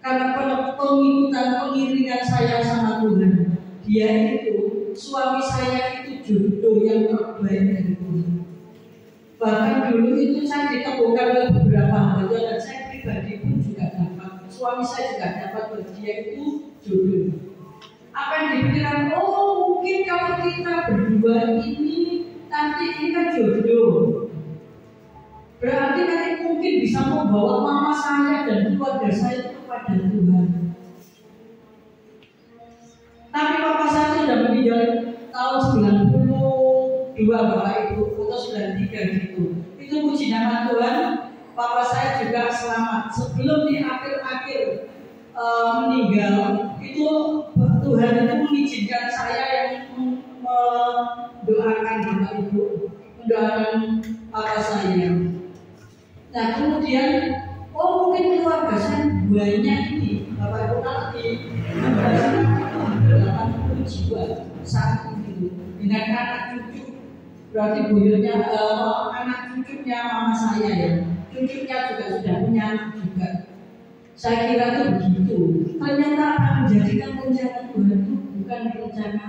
[SPEAKER 3] Karena pengiringan saya sama Tuhan. Dia itu, suami saya itu jodoh yang terbaik dari Tuhan. Bahkan dulu itu saya ditemukan oleh beberapa hamba dan saya pribadi pun juga dapat. Suami saya juga dapat bahwa dia itu jodoh. Apa yang dipikirkan? Oh mungkin kalau kita berdua ini nanti ini kan jodoh. Berarti nanti mungkin bisa membawa mama saya dan keluarga saya itu kepada Tuhan. Tapi papa saya sudah meninggal tahun 92 Bapak Ibu atau 93 gitu. Itu puji nama Tuhan. Papa saya juga selamat. Sebelum di akhir-akhir meninggal itu Tuhan itu mengizinkan saya yang mendoakan Bapak Ibu, mendoakan papa saya. Nah kemudian mungkin keluarga saya banyak ini Bapak Ibu nanti 80 jiwa saat itu dengan anak cucu, berarti buyutnya anak cucunya mama saya ya, cucunya juga sudah punya anak juga. Saya kira itu begitu. Ternyata apa menjadikan rencana Tuhan itu bukan rencana,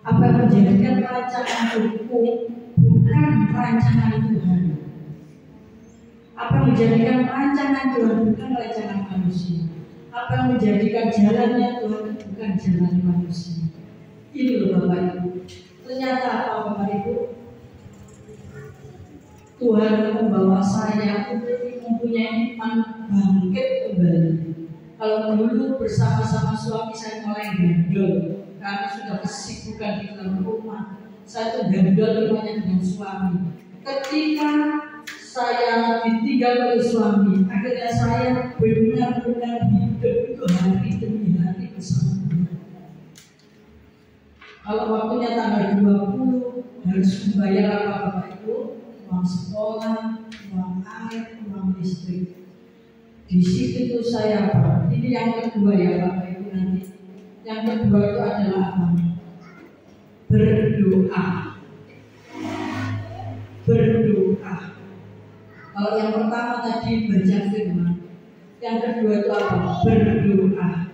[SPEAKER 3] apa menjadikan rancangan hukum bukan rancangan Tuhan. Apa menjadikan rancangan Tuhan bukan rancangan manusia. Apa yang menjadikan jalannya Tuhan bukan jalan manusia. Ini loh Bapak Ibu. Ternyata apa Bapak Ibu? Tuhan membawa saya untuk mempunyai iman bangkit kembali. Kalau dulu bersama-sama suami saya mulai gendol karena sudah kesibukan di dalam rumah. Saya tuh gendol rumahnya dengan suami. Ketika saya ditinggal oleh suami, akhirnya saya benar-benar hidup itu hari demi hari bersama Tuhan. Kalau waktunya tanggal 20 harus membayar apa Bapak Ibu? Uang sekolah, Di situ tuh saya apa? Ini yang kedua ya Bapak Ibu nanti. Yang kedua itu adalah apa? Berdoa. Berdoa. Kalau yang pertama tadi baca firman, yang kedua itu apa? Berdoa.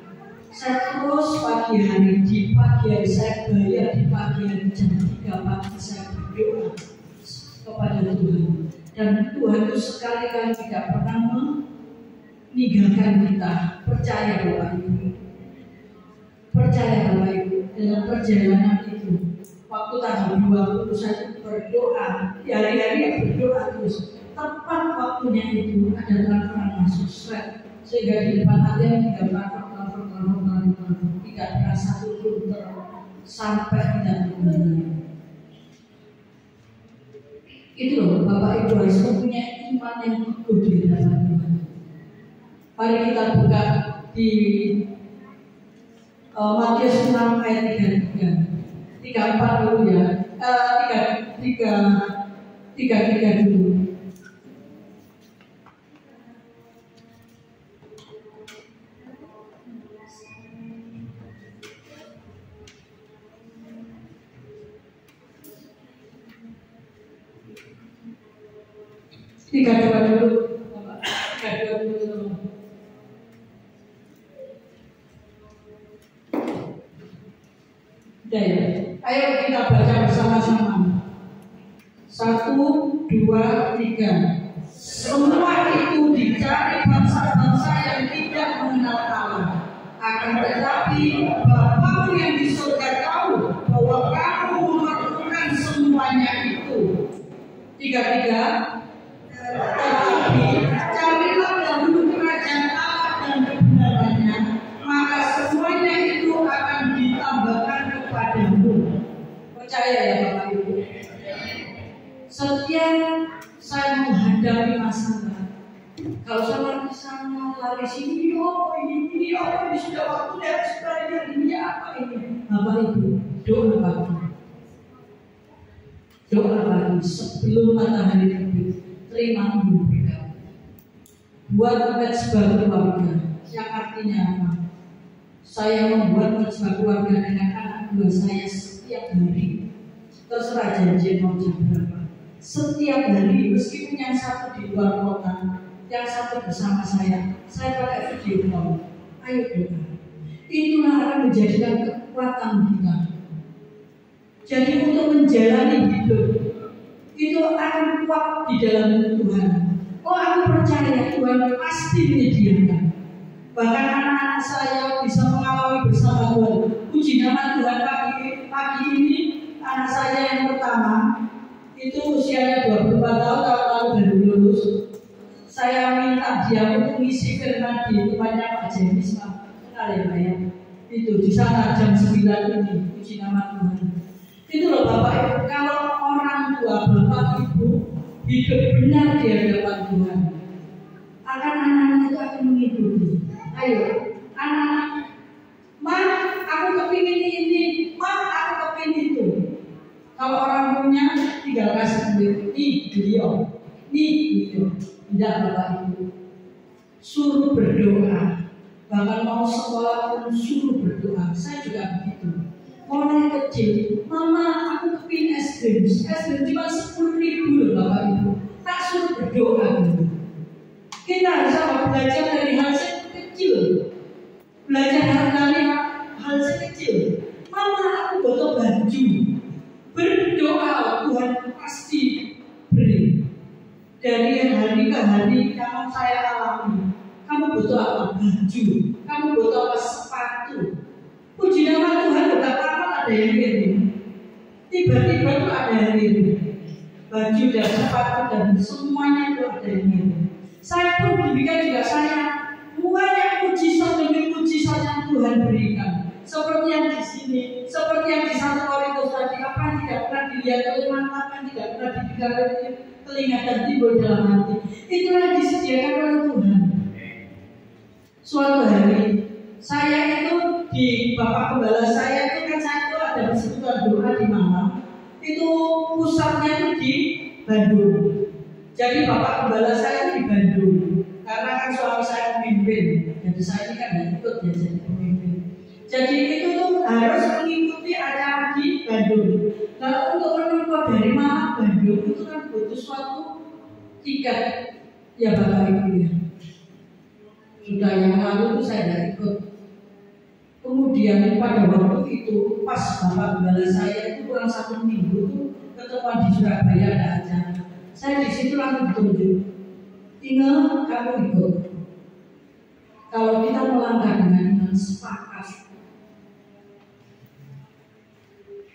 [SPEAKER 3] Saya terus pagi hari, di pagi hari saya bayar, di pagi hari jam 3 pagi saya berdoa kepada Tuhan. Dan Tuhan itu sekali-kali tidak pernah meninggalkan kita. Percaya Bapak Ibu. Percaya Bapak Ibu, dalam perjalanan itu waktu tanggal 20 saya berdoa, di hari-hari ya berdoa terus. Tepat waktunya itu ada transferan masuk swab, sehingga di depan hati tidak tidak pernah satu pun sampai tidak kembali. Itu loh Bapak Ibu harus mempunyai iman yang teguh di dalam Tuhan. Mari kita buka di Matius 6 ayat 34 dulu ya. 33 dulu. Tiga dulu. Udah ya. Ayo kita baca bersama-sama. 1, 2, 3. Semua itu dicari bangsa-bangsa yang tidak mengenal Allah. Akan tetapi Bapamu yang di surga tahu bahwa kamu memerlukan semuanya itu. 3. Tetapi carilah dahulu kerajaan Allah dan kebenarannya, maka semuanya itu akan ditambahkan kepadamu. Percaya ya Bapak Ibu. Setiap saya menghadapi masalah, kalau saya lari sana, lari sini, ini sudah waktunya, ini apa ini? Bapak Ibu, doa pagi. Doa pagi sebelum matahari terbit. Terima berkat. Buat mezbah keluarga, yang artinya apa? Saya membuat mezbah keluarga dengan anak buah saya setiap hari. Terserah janji mau jam berapa. Setiap hari, meskipun yang satu di luar kota, yang satu bersama saya pakai video call. Ayo doa. Itulah akan menjadikan kekuatan kita. Jadi untuk menjalani hidup itu akan kuat di dalam Tuhan. Oh, aku percaya Tuhan pasti menyediakan. Bahkan anak-anak saya bisa mengalami bersama Tuhan. Puji nama Tuhan, pagi ini anak saya yang pertama itu usianya 24 tahun, tahun lalu baru lulus. Saya minta dia untuk mengisi firman di tempatnya Pak Jenis, kenal ya Pak ya? Itu di sana jam 9 ini. Puji nama Tuhan. Itu loh Bapak Ibu, kalau orang tua Bapak Ibu hidup benar di hadapan Tuhan, akan anak-anak itu akan mengikuti. Ayo, anak-anak, Ma, aku kepingin ini, Ma, aku kepingin itu. Kalau orang punya, tinggal kasih duit. Nih beliau. Tidak Bapak Ibu. Suruh berdoa. Bahkan mau sekolah pun suruh berdoa. Saya juga begitu. Orang kecil, Mama, aku kepingin es krim cuma 10.000 loh Bapak Ibu. Tak suruh berdoa dulu. Kita harus belajar dari hal kecil. Belajar dari hal kecil. Mama, aku butuh baju. Berdoa, Tuhan pasti beri. Dari hari ke hari yang saya alami, kamu butuh apa? Baju. Kamu butuh apa? Sepatu. Puji nama Tuhan, betapa ada yang kirim. Tiba-tiba tuh ada yang kirim. Baju dan sepatu dan semuanya itu ada yang kirim. Saya pun demikian juga saya. Banyak mujizat demi mujizat yang Tuhan berikan. Seperti yang di sini, seperti yang di 1 Korintus tadi, apa yang tidak pernah dilihat oleh mata, apa yang tidak pernah didengar oleh telinga dan timbul dalam hati. Itulah yang disediakan oleh Tuhan. Suatu hari saya itu di Bapak Gembala saya itu kan saya itu ada persekutuan doa di Malang. Itu pusatnya itu di Bandung. Jadi Bapak Gembala saya itu di Bandung. karena kan suami saya pemimpin, jadi saya ini kan ikut ya jadi pemimpin. Jadi itu tuh harus mengikuti acara di Bandung. Kalau untuk menempuh dari Malang Bandung itu kan butuh suatu tiket, ya Bapak Ibu ya. Sudah yang lalu itu saya tidak ikut. Kemudian pada waktu itu pas Bapak Gembala saya itu kurang 1 minggu itu ketemuan di Surabaya ada acara. Saya di situ langsung ditunjuk. Tinggal kamu ikut. Kalau kita melanggar dengan sepakat.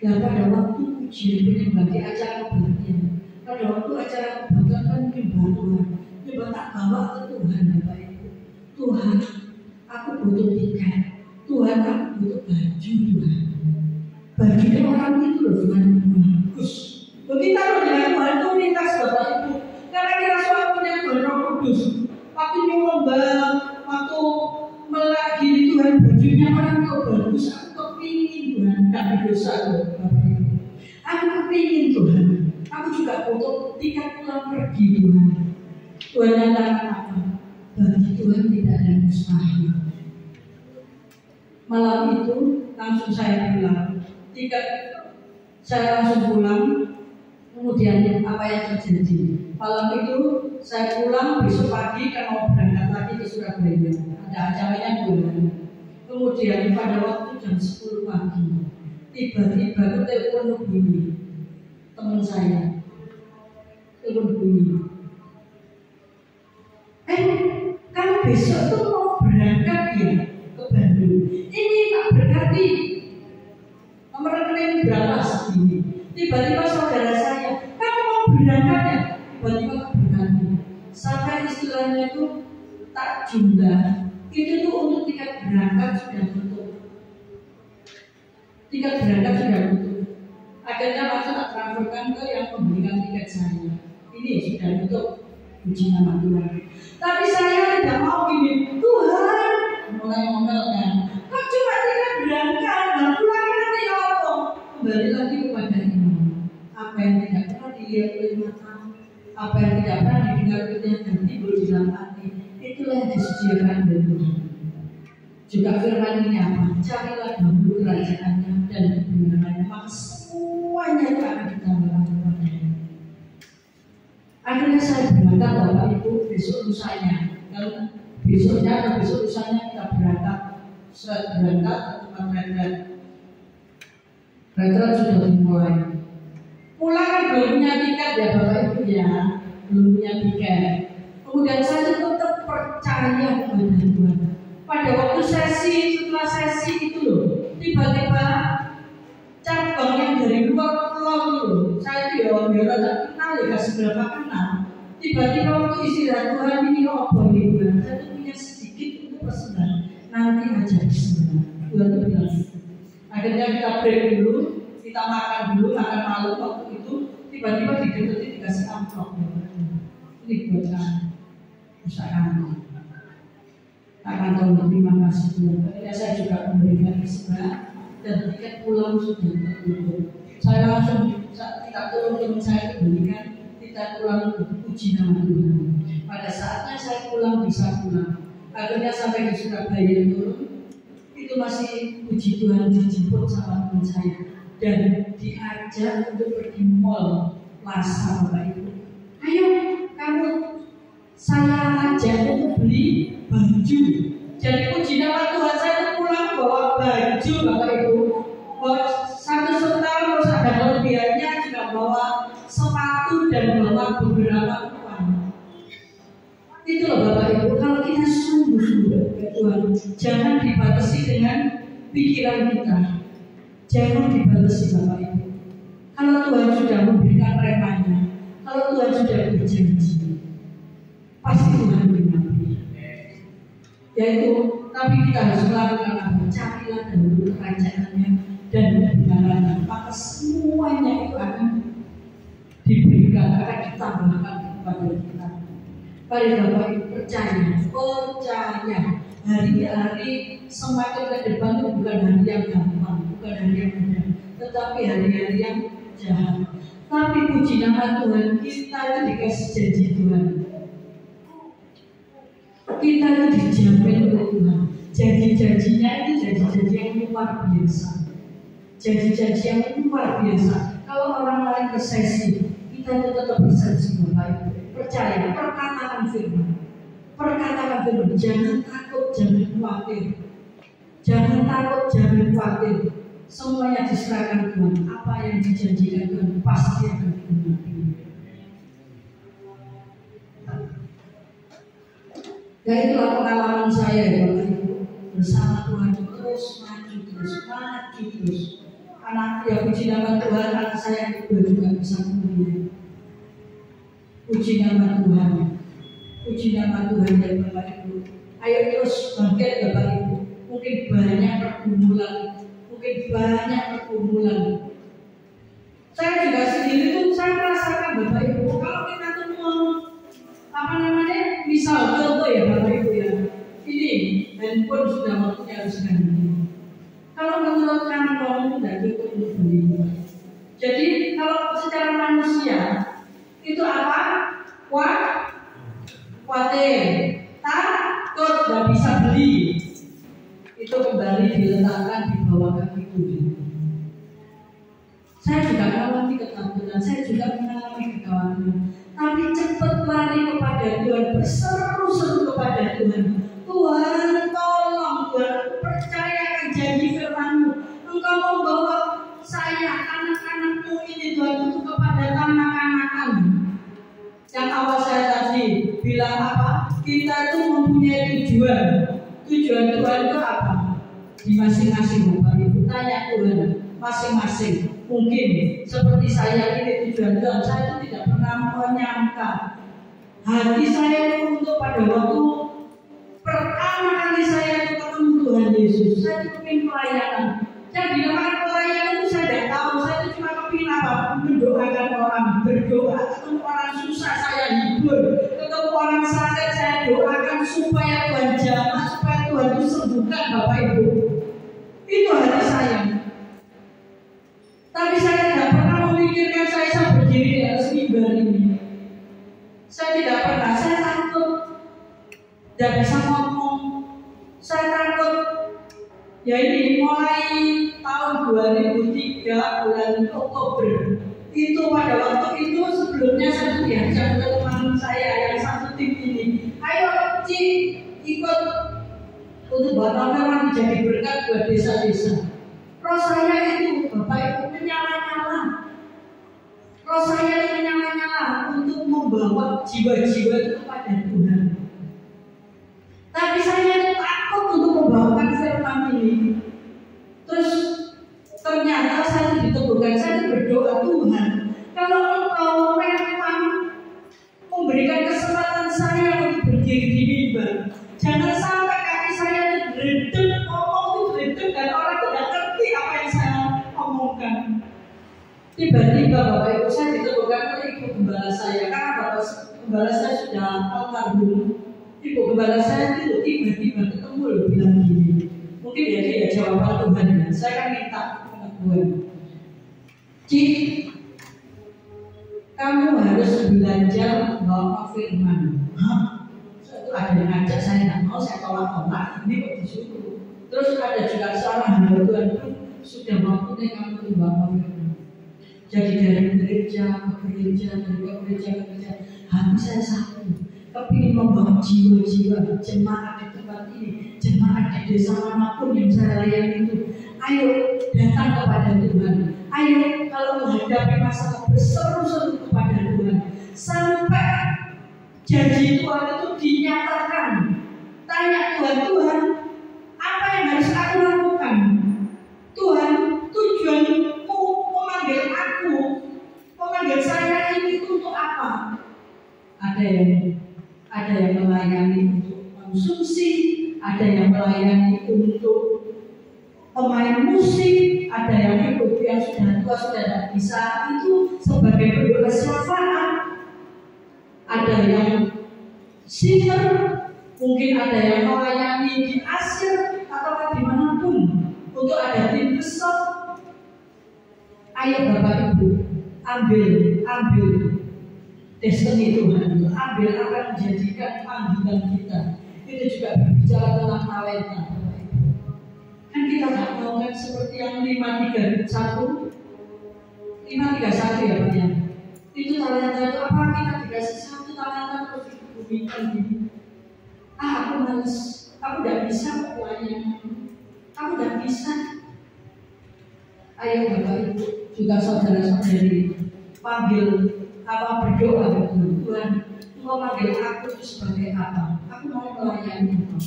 [SPEAKER 3] Ya pada waktu ujian penyembah di acara kebaktian, pada waktu acara kebaktian kan menyembah Tuhan, menyembah tak bawa ke Tuhan Bapak Ibu. Tuhan, aku butuh tiket. Tuhan, aku butuh baju Tuhan. Bajunya orang itu loh Tuhan bagus. Kita loh dengan Tuhan itu lintas Bapak Ibu. Karena kita suaminya Roh Kudus. Waktu nyumbang, waktu melagi Tuhan bajunya orang itu bagus. Aku kepingin Tuhan, kami dosa loh Bapak Ibu. Aku kepingin Tuhan. Aku juga butuh tiket pulang pergi Tuhan. Tuhan nyatakan apa? Bagi Tuhan tidak ada mustahil. Malam itu langsung saya pulang. Tiket saya langsung pulang. Kemudian apa yang terjadi? Malam itu saya pulang, besok pagi kan mau berangkat lagi ke Surabaya. Ada acaranya 2 hari. Kemudian pada waktu jam 10 pagi, tiba-tiba itu telepon bunyi. Teman saya telepon bunyi. Kamu besok tuh mau berangkat ya ke Bandung? Ini tak berarti nomor rekening berapa segini? Tiba-tiba saudara saya, kamu mau berangkat ya? Tiba-tiba berganti. Sampai istilahnya itu tak jumlah. Itu tuh untuk tiket berangkat sudah tutup. Tiket berangkat sudah tutup. Akhirnya langsung tak transferkan ke yang membelikan tiket saya. Ini sudah tutup. Puji nama Tuhan. Tapi saya tidak mau gini. Tuhan, mulai ngomel kan. Kok cuma tiket berangkat? Nah, pulangnya nanti apa? Kembali lagi kepada iman. Apa yang tidak pernah dilihat oleh mata, apa yang tidak pernah didengar oleh dan timbul di dalam hati, itulah yang disediakan oleh Tuhan. Juga firman ini apa? Carilah dahulu kerajaannya dan kebenarannya, maka semuanya itu akan ditambahkan kepadanya. Akhirnya saya berangkat Bapak Ibu besok lusanya. Kalau besoknya atau besok lusanya kita berangkat. Saya berangkat ke tempat retret. Retret sudah dimulai. Pulang kan belum punya tiket ya Bapak Ibu ya, belum punya tiket. Kemudian saya tetap percaya kepada Tuhan. Pada waktu setelah sesi itu loh, tiba-tiba cabang yang dari luar pulau itu loh, saya itu ya tak kenal ya, gak seberapa kenal. Tiba-tiba waktu istirahat Tuhan ini apa nih Tuhan? Saya tuh punya sedikit untuk persembahan. Nanti aja persembahan. Tuhan itu bilang. Akhirnya kita break dulu, kita makan dulu, makan malam waktu itu. Tiba-tiba dideketin dikasih amplop. Ini buat usaha akan tahun terima kasih Tuhan. Akhirnya saya juga memberikan persembahan dan tiket pulang sudah tertutup. Saya langsung tidak turun saya berikan kita pulang puji nama Tuhan. Pada saatnya saya pulang bisa pulang. Akhirnya sampai di Surabaya turun, itu masih puji Tuhan dijemput sama teman saya dan diajak untuk pergi mall Plaza Bapak Ibu. Ayo kamu saya ajak untuk beli baju. Jadi puji nama Tuhan saya pulang bawa baju Bapak Ibu. Bawa satu setel terus ada kelebihannya juga bawa sepatu dan bawa beberapa uang. Itu loh Bapak Ibu, kalau kita sungguh-sungguh ke Tuhan, jangan dibatasi dengan pikiran kita. Jangan dibatasi Bapak Ibu. Kalau Tuhan sudah memberikan remanya, kalau Tuhan sudah berjanji, pasti Tuhan mengabdi. Yaitu, tapi kita harus melakukan apa? Carilah dahulu kerajaannya dan kebenarannya, maka semuanya itu akan diberikan, akan ditambahkan kepada kita. Mari Bapak Ibu percaya. Hari-hari semakin ke depan itu bukan hari yang gampang, bukan hari yang mudah, tetapi hari-hari yang jahat. Tapi puji nama Tuhan, kita itu dikasih janji Tuhan. kita itu dijamin oleh Tuhan. Janji-janjinya itu janji-janji yang luar biasa. Janji-janji yang luar biasa. Kalau orang lain resesi, kita itu tetap bersaksi Bapak Ibu. Percaya, perkataan firman. Perkataan firman, jangan takut, jangan khawatir. Jangan takut, jangan khawatir. Semuanya diserahkan Tuhan. Apa yang dijanjikan Tuhan pasti akan digenapi. Ya itulah pengalaman saya ya Bapak Ibu. Bersama Tuhan terus maju terus. Anak ya puji nama Tuhan, anak saya kedua juga bisa kuliah. Puji nama Tuhan. Puji nama Tuhan ya Bapak Ibu. Ayo terus bangkit Bapak Ibu. Mungkin banyak pergumulan. Saya juga sendiri tuh saya merasakan Bapak Ibu. Kalau kita tuh mau misal contoh ya Bapak Ibu ya. Ini handphone sudah waktunya harus ganti. Kalau menurut kantong tidak cukup untuk beli. Jadi kalau secara manusia itu apa? Khawatir, takut nggak bisa beli. Itu kembali diletakkan di bawah kaki Tuhan. Saya juga mengalami ketakutan, saya juga mengalami kekhawatiran. Tapi cepat lari kepada Tuhan, berseru-seru kepada Tuhan. Tuhan tolong Tuhan, percayakan janji firman-Mu. Engkau membawa saya, anak-anak-Mu ini Tuhan itu kepada tanah Kanaan. Yang awal saya tadi bilang apa? Kita itu mempunyai tujuan. Tujuan Tuhan itu apa? Di masing-masing Bapak Ibu tanya Tuhan masing-masing. Mungkin seperti saya ini tujuan Tuhan. Saya itu tidak pernah menyangka hati saya itu untuk pada waktu pertama kali saya ketemu Tuhan Yesus, saya itu ingin pelayanan. Dan di dalam pelayanan itu saya tidak tahu, saya itu cuma kepingin apa? Mendoakan orang, berdoa. Ketemu orang susah saya hibur, ketemu orang sakit saya doakan supaya Tuhan jamah, supaya Tuhan itu sembuhkan Bapak Ibu. Itu hati saya. Tapi saya tidak pernah memikirkan saya berdiri di atas mimbar ini. Saya tidak pernah, saya takut tidak bisa ngomong. Saya takut. Ya ini mulai tahun 2003 bulan Oktober. Itu pada waktu itu sebelumnya saya diajak ke teman saya yang satu tim ini. Ayo Ci, ikut untuk buat orang menjadi berkat buat desa-desa. Roh saya itu Bapak Ibu menyala-nyala. Roh saya itu menyala-nyala untuk membawa jiwa-jiwa itu kepada Tuhan. Tapi saya takut untuk membawakan firman ini. Terus ternyata saya diteguhkan, saya berdoa Tuhan, kalau Engkau memang memberikan kesempatan saya untuk berdiri di mimbar, jangan sampai kaki saya itu beredep, ngomong itu beredep dan orang tidak ngerti apa yang saya omongkan. Tiba-tiba Bapak Ibu saya diteguhkan oleh Ibu Gembala saya, karena Bapak Gembala saya sudah almarhum. Ibu Gembala saya itu tiba-tiba ketemu loh bilang gini. Mungkin ya dia jawaban Tuhan ya. Saya kan minta pengakuan. Cik, kamu harus belajar bawa firman. Hah? Itu ada yang ngajak saya nggak mau, saya tolak-tolak. Ini kok disuruh. Terus ada juga seorang hamba Tuhan pun sudah waktunya kamu bawa firman. Jadi dari gereja ke gereja, hati saya satu. Kepingin membawa jiwa-jiwa jemaat di tempat ini, jemaat di desa manapun yang saya layani itu. Ayo datang kepada Tuhan. Ayo kalau menghadapi masalah berseru-seru kepada Tuhan sampai janji Tuhan itu dinyatakan. Tanya Tuhan, apa yang harus aku lakukan? Tuhan, tujuanmu memanggil aku, memanggil saya ini untuk apa? Ada yang melayani untuk konsumsi, ada yang melayani untuk pemain musik, ada yang ikut yang sudah tua sudah tidak bisa itu sebagai bentuk syafaat, ada yang singer, mungkin ada yang melayani di Asia atau dimanapun untuk ada tim besar. Ayo Bapak Ibu, ambil destiny Tuhan, ambil akan menjadikan panggilan kita. itu juga berbicara tentang talenta. Kan kita nggak mau kan seperti yang 531 ya Pak ya. Itu talenta itu apa? Kita dikasih satu talenta terus diberikan gitu. Aku males, aku udah bisa pelayanan, aku udah bisa. Ayo Bapak Ibu juga saudara-saudari panggil berdoa Tuhan, Engkau panggil aku itu sebagai apa? Aku mau melayani Engkau.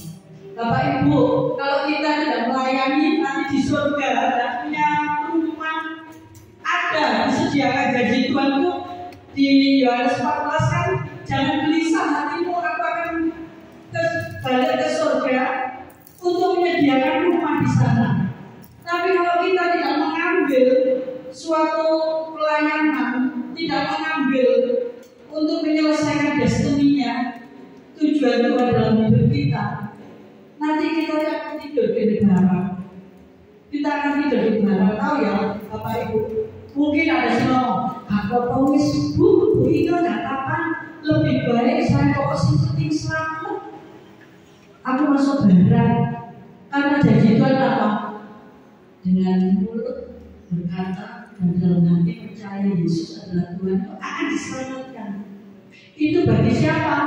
[SPEAKER 3] Bapak Ibu, kalau kita tidak melayani nanti di surga ada punya rumah, ada disediakan gaji Tuhanku di Yohanes 14 kan, jangan gelisah hatimu, aku akan balik ke surga untuk menyediakan rumah di sana. Tapi kalau kita tidak mengambil suatu pelayanan, tidak mengambil untuk menyelesaikan destininya, tujuan Tuhan dalam hidup kita, nanti kita akan tidur di negara. Kita akan tidur di negara. Tahu ya Bapak Ibu, mungkin ada yang ngomong, aku pengis bu itu nggak apa-apa, lebih baik saya fokus penting selamat. Aku masuk berat karena janji Tuhan apa? Dengan mulut berkata dan dalam hati percaya Yesus adalah Tuhan, itu akan diselamatkan. Itu bagi siapa?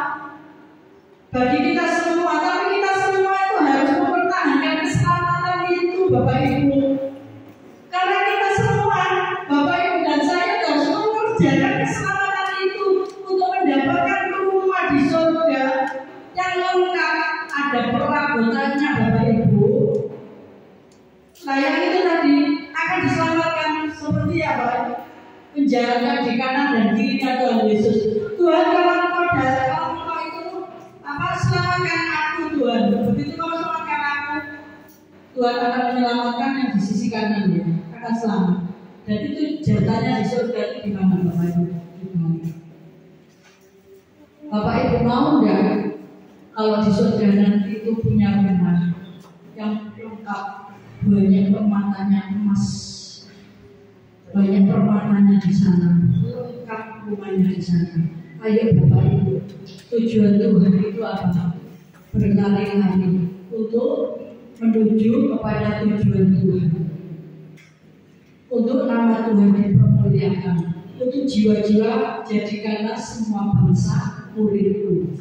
[SPEAKER 3] Bagi kita semua. Tapi kita semua itu harus mempertahankan keselamatan itu Bapak Ibu. Karena kita semua, Bapak Ibu dan saya harus mengerjakan keselamatan itu untuk mendapatkan rumah di surga yang lengkap, ada perabotannya Bapak Ibu. Nah yang itu tadi akan diselamatkan seperti apa? Menjalankan di kanan dan kirinya Tuhan Yesus. Tuhan kalau engkau itu selamatkan aku Tuhan. Begitu kau selamatkan aku, Tuhan akan menyelamatkan yang di sisi kanan ya, akan selamat. Dan itu jatahnya di surga itu di mana Bapak Ibu? Bapak Ibu mau enggak kalau di surga nanti itu punya rumah yang lengkap, banyak permatanya emas, banyak permatanya di sana, lengkap rumahnya di sana. Ayo Bapak Ibu, tujuan Tuhan itu apa? Berlari-lari untuk menuju kepada tujuan Tuhan, untuk nama Tuhan dipermuliakan, untuk jiwa-jiwa jadikanlah semua bangsa muridku,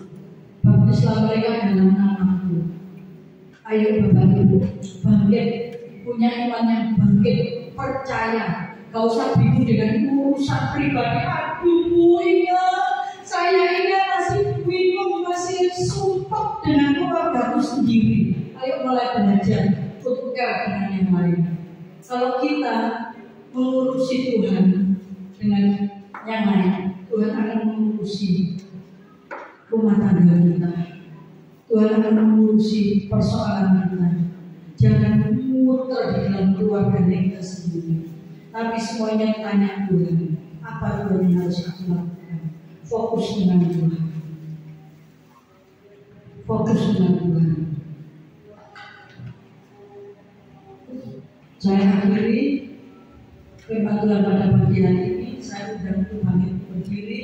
[SPEAKER 3] baptislah mereka dalam namaku. Ayo Bapak Ibu, bangkit, punya iman yang bangkit, percaya. Gak usah bingung dengan urusan pribadi. Aduh Bu, saya masih bingung, masih sumpah dengan keluargaku sendiri. Ayo mulai belajar untuk dengan yang lain. Kalau kita mengurusi Tuhan dengan yang lain, Tuhan akan mengurusi rumah tangga kita. Tuhan akan mengurusi persoalan kita. Jangan muter di dalam keluarga kita sendiri, tapi semuanya tanya Tuhan, apa Tuhan yang harus aku lakukan? Fokus dengan Tuhan. Fokus dengan Tuhan. Saya akhiri firman Tuhan pada pagi hari ini. Saya sudah bangkit berdiri.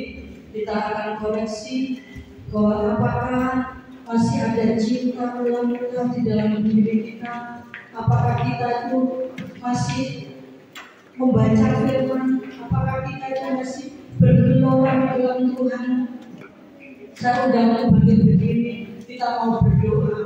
[SPEAKER 3] Kita akan koreksi bahwa apakah masih ada cinta mula-mula di dalam diri kita? Apakah kita itu masih membaca firman? Apakah kita itu masih bergelora dalam Tuhan? Saya sudah mau bangkit berdiri. Kita mau berdoa.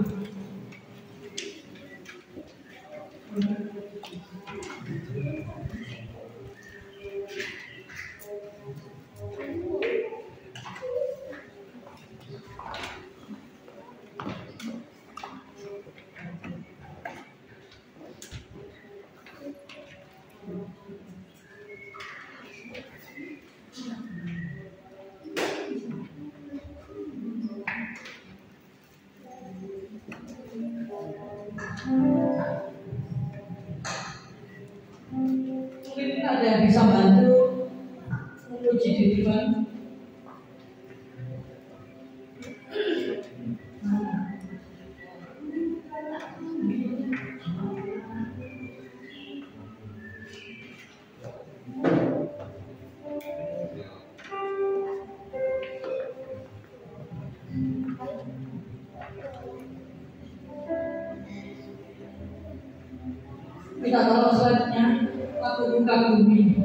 [SPEAKER 3] Kita tolong selanjutnya aku buka bumi.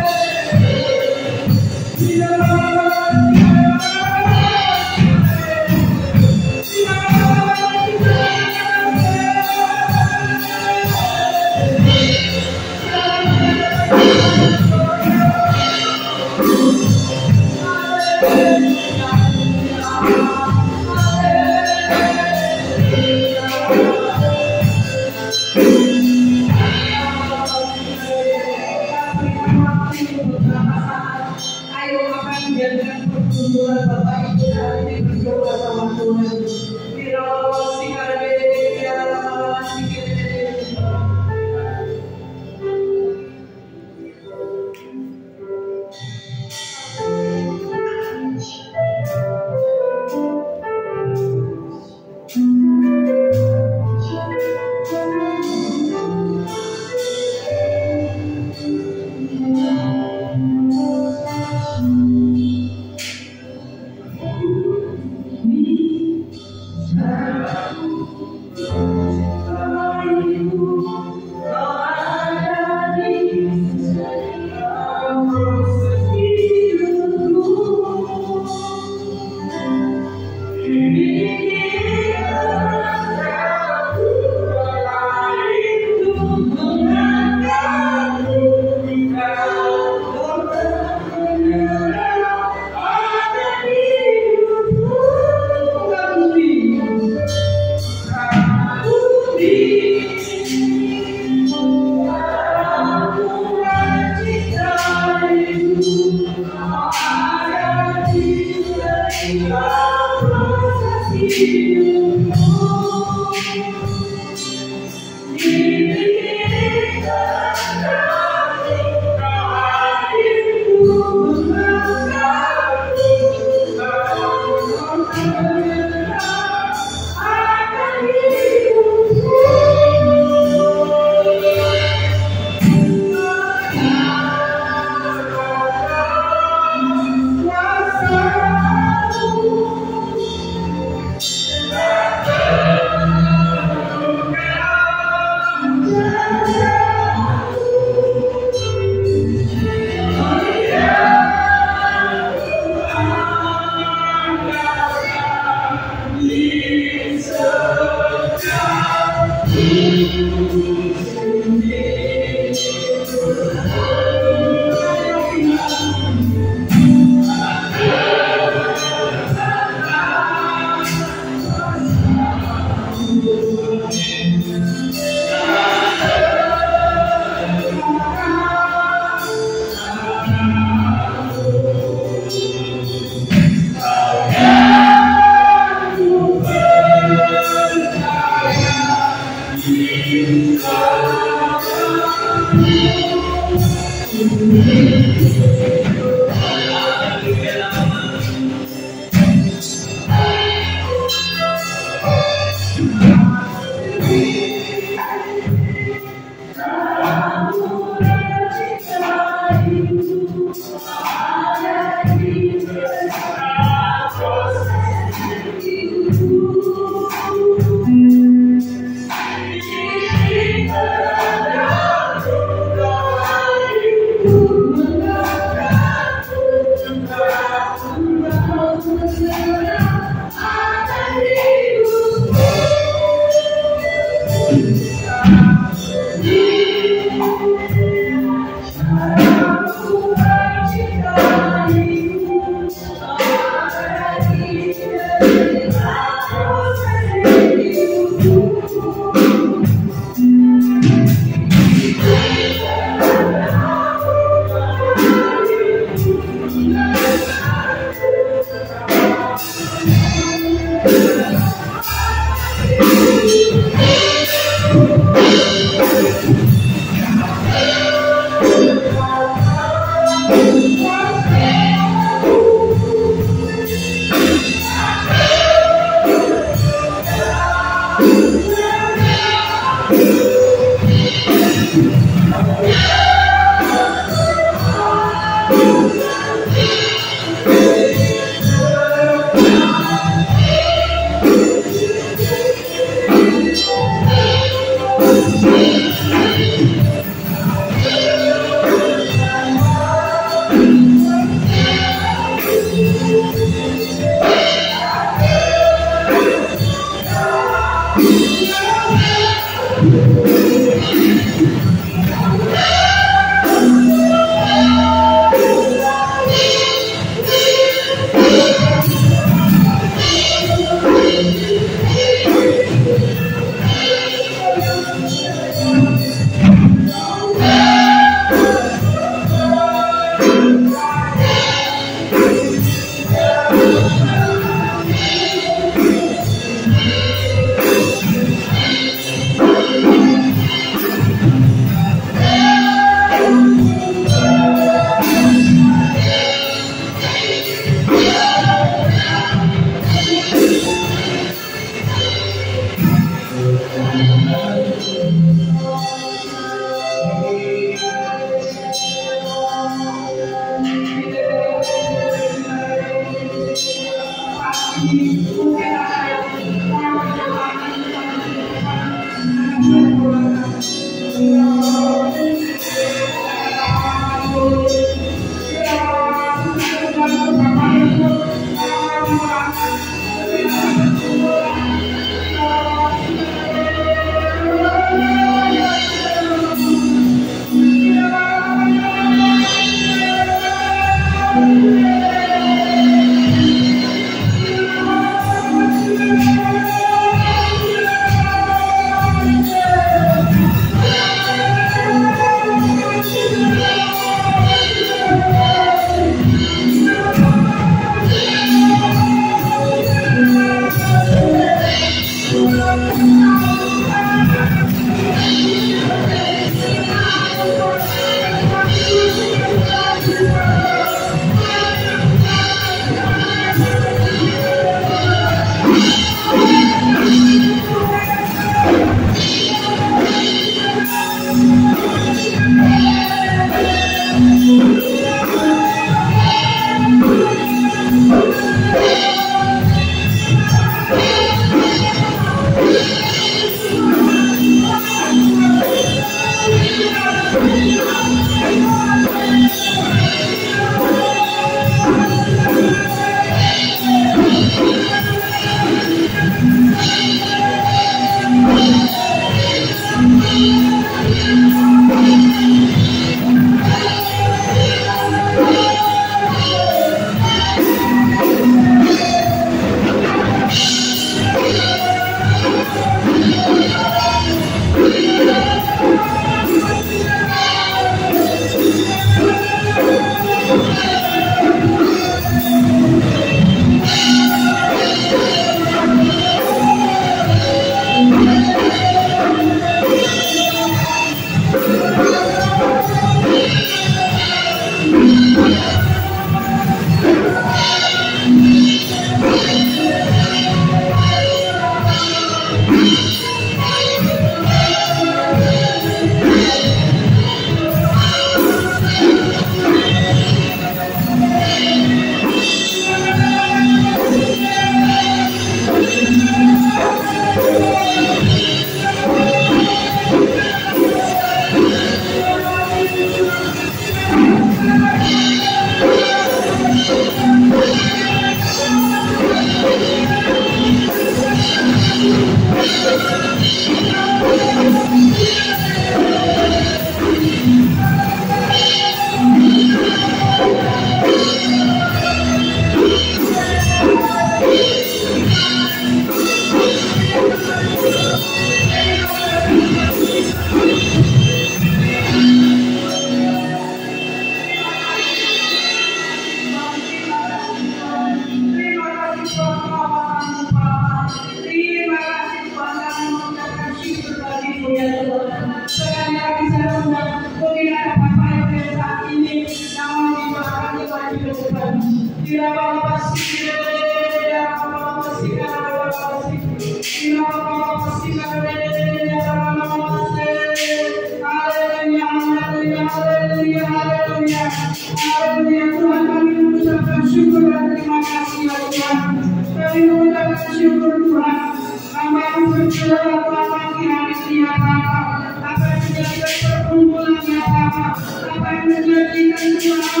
[SPEAKER 3] apa-apa, apa yang menjadikan perkumpulannya apa-apa, apa yang menjadikan Tuhan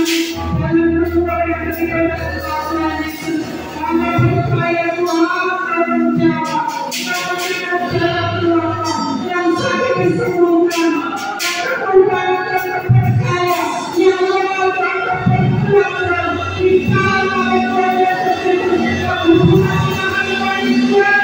[SPEAKER 3] dalam perkumpulan ketika Tuhan itu, karena percaya Tuhan akan menjawab, karena dengan jalan Tuhan yang sakit disembuhkan, karena Tuhan akan percaya yang lemah akan berkuatan di dalam Tuhan Yesus Kristus, hubungan dengan Tuhan.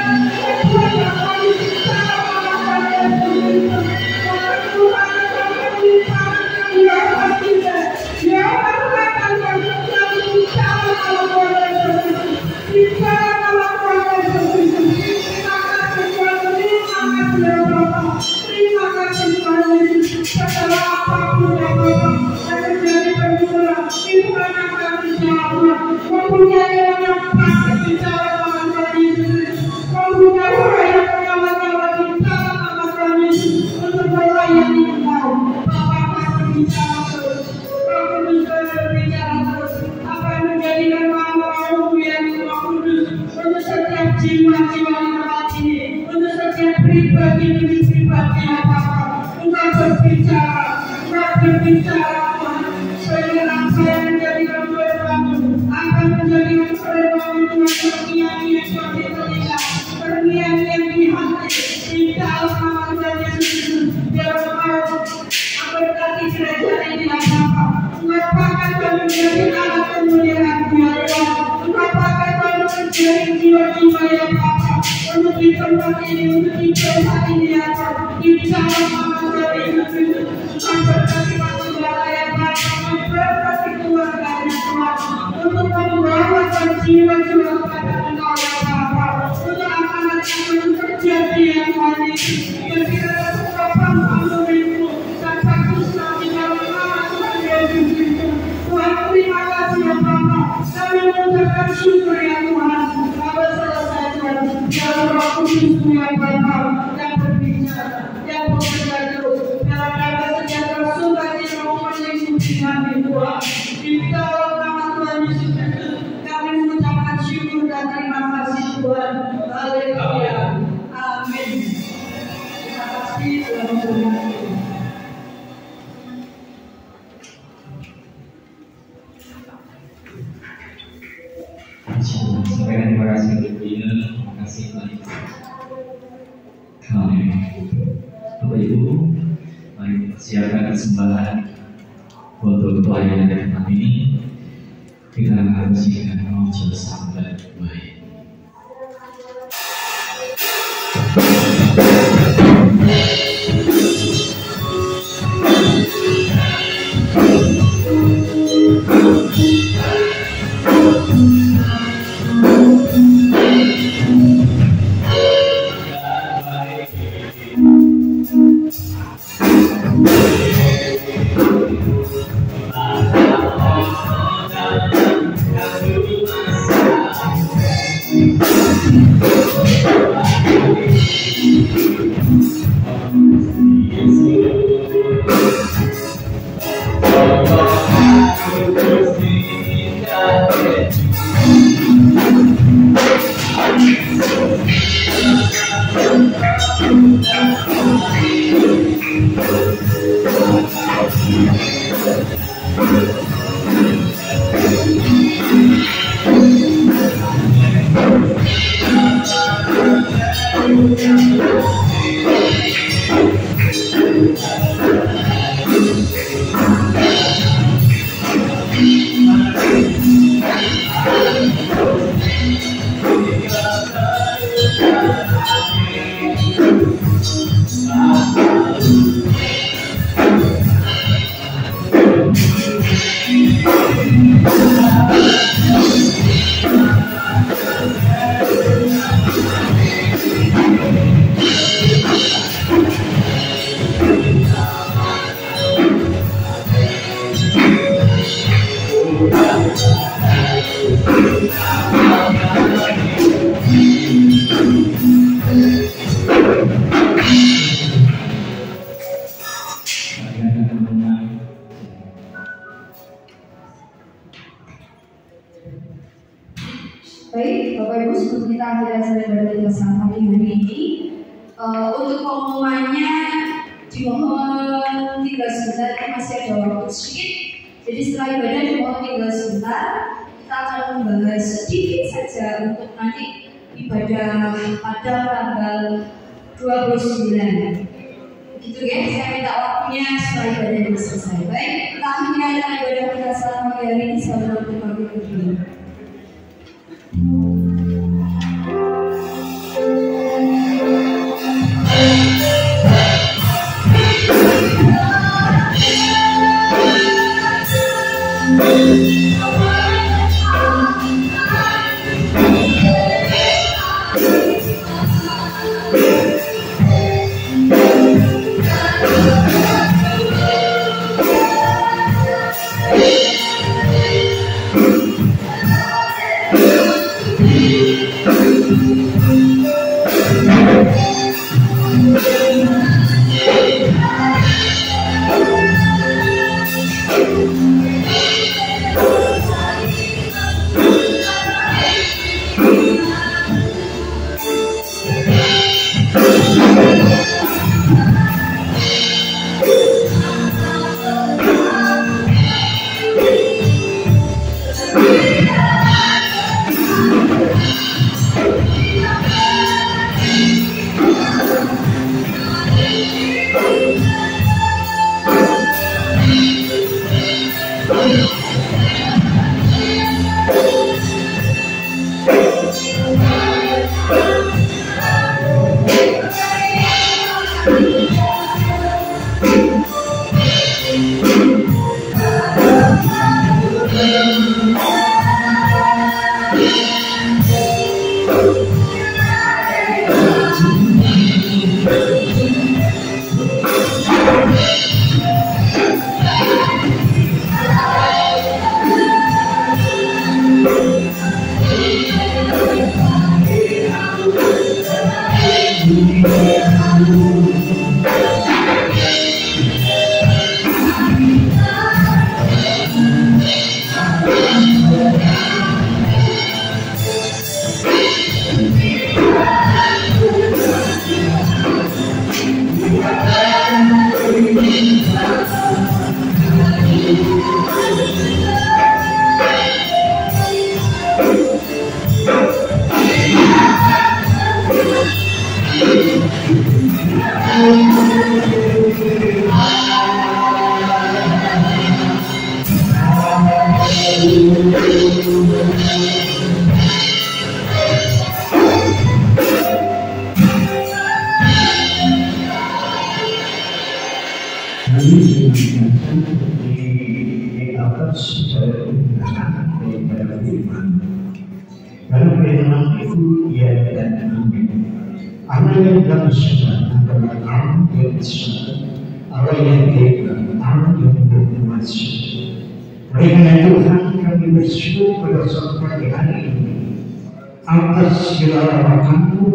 [SPEAKER 3] Jiwa-jiwa di tempat ini, untuk setiap pribadi apa-apa, untuk berbicara Tuhan, supaya apa yang menjadikan firman-Mu akan menjadikan firman Tuhan terngiang-ngiang di telinga, terngiang-ngiang di hati, di dalam nama Tuhan Yesus Kristus. Biar Engkau memberkati gereja ini apa-apa, Engkau pakai Tuhan menjadi alat kemuliaan Tuhan. Engkau pakai Tuhan menjadi jiwa-jiwa yang apa untuk di tempat ini, untuk di desa ini apa, di dalam nama Tuhan Yesus Kristus. Engkau berkati saudara yang apa, berkati keluarganya Tuhan, untuk membawa jiwa-jiwa kepada Engkau yang apa, untuk amanat yang terjadi yang tadi, ketika kesempatan Tuhan dan bagus di dalam nama Tuhan Yesus Kristus. Tuhan terima kasih ya Bapa, kami mengucapkan syukur ya Tuhan. Kami selesai Tuhan, dalam Roh Kudus-Mu ya Bapa, yang berbicara, yang bekerja terus, dalam nama sejahtera sukacita meliputi kami Tuhan. Di dalam nama Tuhan Yesus Kristus, kami mengucapkan syukur dan terima kasih Tuhan. Haleluya. Amin. Terima kasih Tuhan.
[SPEAKER 2] Sampaikan terima kasih lebihnya, terima kasih banyak. Amin. Bapak Ibu, mari persiapkan persembahan untuk pelayanan dari tempat ini. Kita harus siapkan menuju sampai baik.
[SPEAKER 4] Baik, Bapak Ibu, sebelum kita akhirnya selesai beribadah bersama hari ini, Untuk pengumumannya dimohon tinggal sebentar, masih ada waktu sedikit. Jadi setelah ibadah dimohon tinggal sebentar. Kita akan membahas sedikit saja untuk nanti ibadah pada tanggal 29. Begitu ya, saya minta waktunya setelah ibadah ini selesai. Baik, kita akhirnya dengan ibadah kita selama hari ini. Assalamualaikum.
[SPEAKER 5] Karena firman itu ya dan amin. Allah yang dalam syariat adalah Allah yang besar, Allah yang hebat, Allah yang berkuasa. Oleh karena Tuhan kami bersyukur pada saat pagi hari ini atas segala rahmat-Mu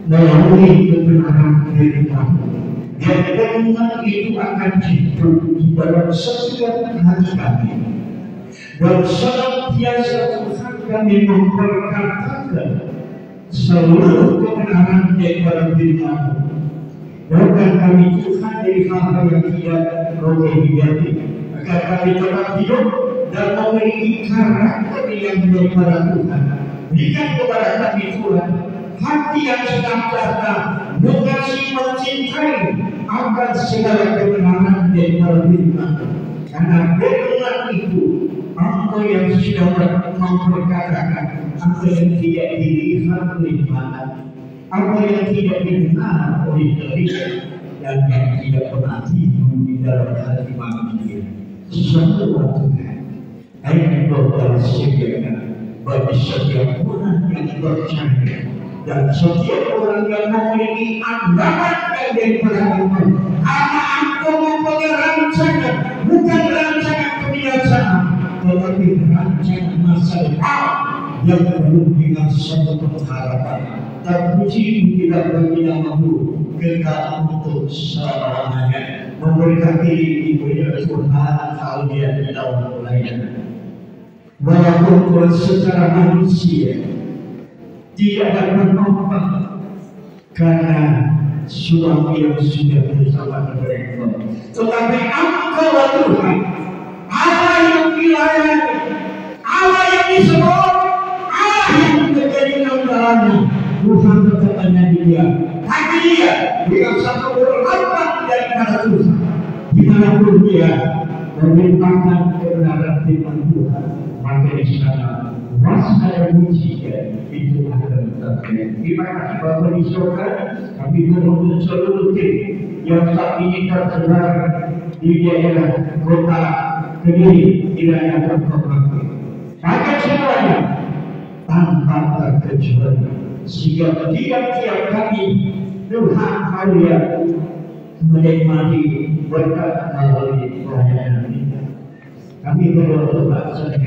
[SPEAKER 5] melalui kebenaran firman-Mu. Dan firman itu akan hidup di dalam setiap hati kami. Dan senantiasa Tuhan kami memperkatakan seluruh kebenaran daripada firman-Mu. Bahkan kami Tuhan dari hal-hal yang tidak rohani, agar kami tetap hidup dan memiliki karakter yang daripada Tuhan. Berikan kepada kami Tuhan hati yang senantiasa mengasihi mencintai akan segala kebenaran daripada firman. Karena firman itu apa yang sudah memperkatakan, apa yang tidak dilihat oleh mata, apa yang tidak didengar oleh telinga, dan yang tidak pernah timbul di dalam hati manusia. Sesuatu Tuhan hanya Engkau sediakan bagi setiap orang yang percaya dan setiap orang yang memiliki anggapan daripada Tuhan. Apa Engkau mempunyai rancangan, bukan rancangan kebiasaan, tetapi rancangan masa depan yang penuh dengan satu pengharapan. Terpuji tidak bagi nama-Mu kekal untuk selama-lamanya. Memberkati ibu Tuhan kalian di dalam pelayanan. Walaupun Tuhan secara manusia tidak dapat memahami, karena suami yang sudah bersama mereka. Tetapi Engkau Tuhan, Allah yang dilayani, Allah yang disebut, Allah yang menjadi andalannya. Tuhan berkatanya dia, tapi dia dengan satu berhormat daripada Tuhan. Dimanapun dia memintakan kebenaran firman Tuhan, maka di sana waspada mujinya itu akan terjadi. Terima kasih Bapa di surga, kami berdoa seluruh tim yang saat ini tersebar di daerah kota Kediri, wilayah Kabupaten. Maka semuanya tanpa terkecuali, sehingga tiap-tiap kami Tuhan kalian menikmati berkat melalui pelayanan kita. Kami berdoa saja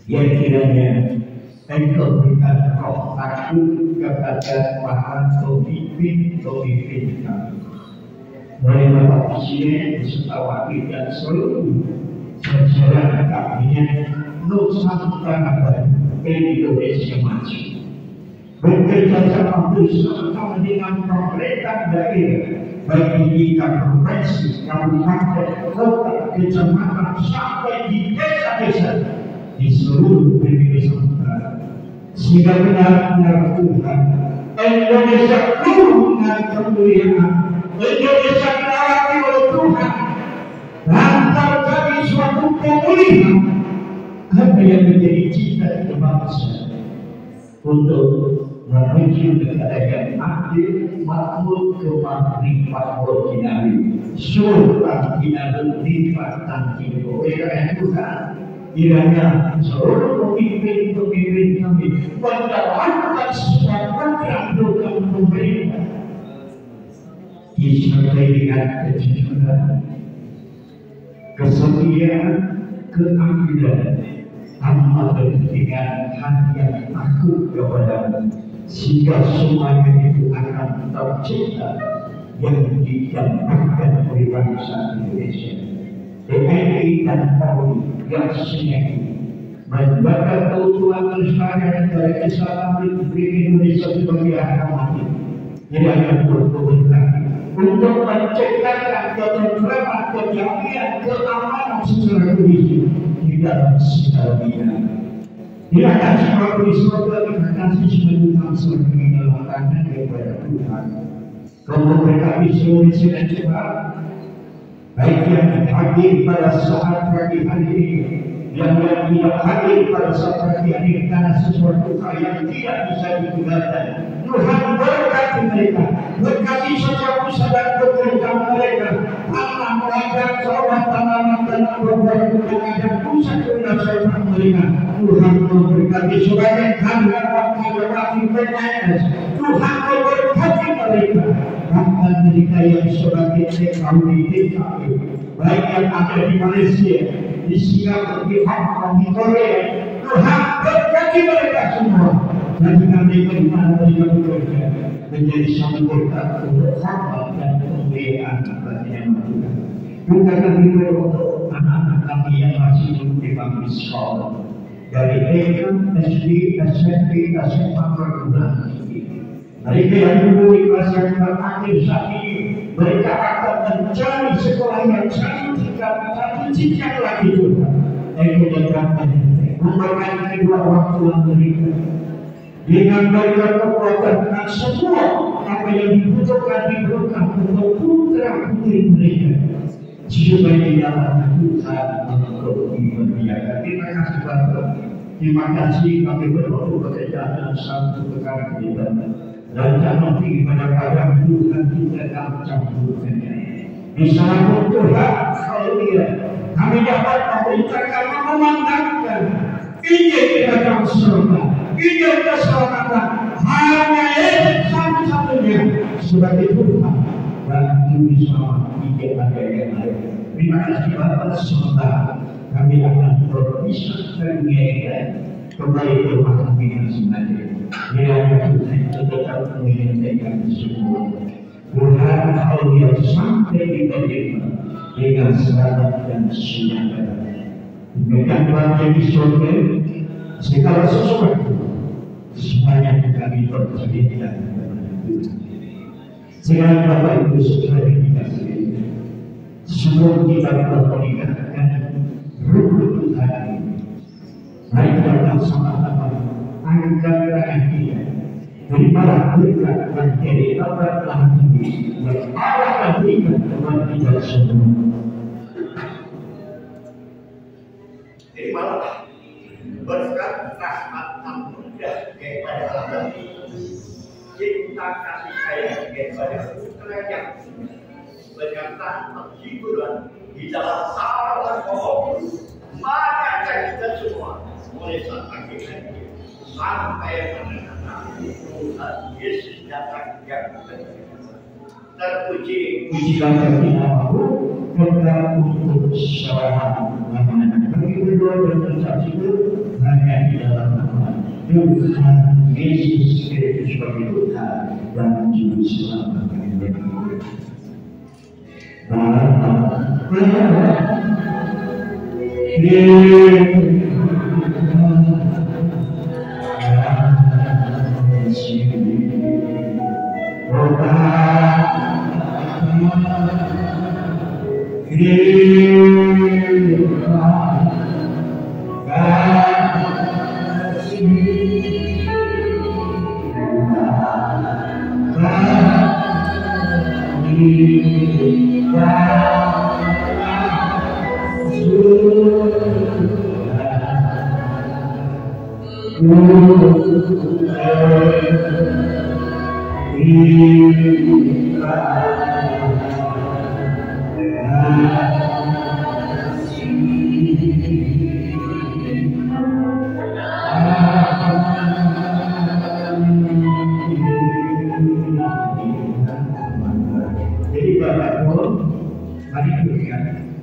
[SPEAKER 5] yang kiranya Engkau berikan roh takut kepada para pemimpin kami. Mulai Bapak Presiden beserta wakil dan seluruh jajaran kabinet Nusantara Indonesia Maju. Bekerja sama bersama dengan pemerintah daerah, baik di tingkat provinsi, kabupaten, kota, kecamatan, sampai di desa-desa di seluruh Indonesia Utara, sehingga benar-benar Tuhan Indonesia penuh dengan kemuliaan, Indonesia diawasi oleh Tuhan, dan terjadi suatu pemulihan apa yang menjadi cita di bangsa untuk menuju kepada yang adil, makmur, kemakmur kinawi, surga kinawi, lipat tangki. Oleh karena Tuhan, kiranya seluruh pemimpin kami menjalankan semua program pemerintah disertai dengan kejujuran, kesetiaan, keadilan, tanpa dengan hati yang takut kepada, sehingga semuanya itu akan tercipta yang didampakkan oleh bangsa Indonesia. TNI dan Polri yang sinergi menjaga keutuhan kelestarian negara Kesatuan Republik Indonesia sebagai harga mati. Kiranya berkomitmen untuk menciptakan ketentraman, kedamaian, keamanan secara kondisi di dalam segala bidang. Terima kasih Bapak di surga, terima kasih semoga semakin dalam tangan daripada Tuhan. Kau memberkati seluruh dan cepat, baik yang hadir pada saat pagi hari ini, yang tidak hadir pada saat pagi hari ini karena sesuatu hal yang tidak bisa digunakan. Tuhan berkati mereka, berkati setiap usaha dan pekerjaan mereka, tanam ladang, sawah, tanaman dan buah-buahan dan pusat kebiasaan mereka. Tuhan memberkati sebagai kandungan wakil PNS. Tuhan memberkati mereka, bahkan mereka yang sebagai TKW, baik yang ada di Malaysia, di Singapura, di Hong Kong, di Korea. Tuhan berkati mereka semua. Dan mereka di mana mereka bekerja menjadi satu berkat untuk hormat dan kemuliaan bagi Yang Maha Tuhan. Juga kami berdoa anak-anak kami yang masih duduk di bangku sekolah, dari TK, SD, SMP, SMA, perguruan tinggi. Mereka yang dulu di kelas yang terakhir saat ini, mereka akan mencari sekolah yang satu tingkat lagi juga. Mereka datang memberkati kedua orang tua mereka dengan berikan kekuatan dan semua apa yang dibutuhkan untuk putra putri mereka, supaya jalan Tuhan untuk dimuliakan. Terima kasih Bapak. Terima kasih kami berdoa pekerjaan satu perkara kita dan jangan tinggi pada barang Tuhan tidak dapat campurkannya. Di sana Tuhan, haleluya, kami dapat memerintahkan memandangkan Injil di dalam surga, Injil keselamatan hanya Yesus satu-satunya sebagai Tuhan dan Juru Selamat, tidak ada yang lain. Terima kasih Bapak, sementara kami akan berpisah dan mengingatkan kembali ke rumah kami masing-masing. Kiranya Tuhan tetap mengingatkan semua. Tuhan haleluya sampai kita dengan selamat dan sejahtera. Demikian Tuhan yang di surga, segala sesuatu semuanya kami percaya. Sekarang Bapak Ibu Saudara yang dikasihi, sebelum kita memperlihatkan rukun Tuhan ini, mari kita sama-sama angkat tangan kita. Terimalah berkat dari apa telah tinggi yang Allah berikan kepada kita semua.
[SPEAKER 6] Terimalah berkat rahmat anugerah kepada Allah, cinta kasih sayang kepada putra yang menyatakan penghiburan di dalam Allah maka kita semua mulai saat akhirnya sampai menentukan Tuhan Yesus datang yang terpuji.
[SPEAKER 5] Pujikan bagi namamu, berkat untuk syarahan namanya. Bagi berdoa dan berucap syukur hanya di dalam nama Tuhan Yesus Kristus sebagai Tuhan dan Juru Selamat kami. Jadi Bapak Ibu, mari kita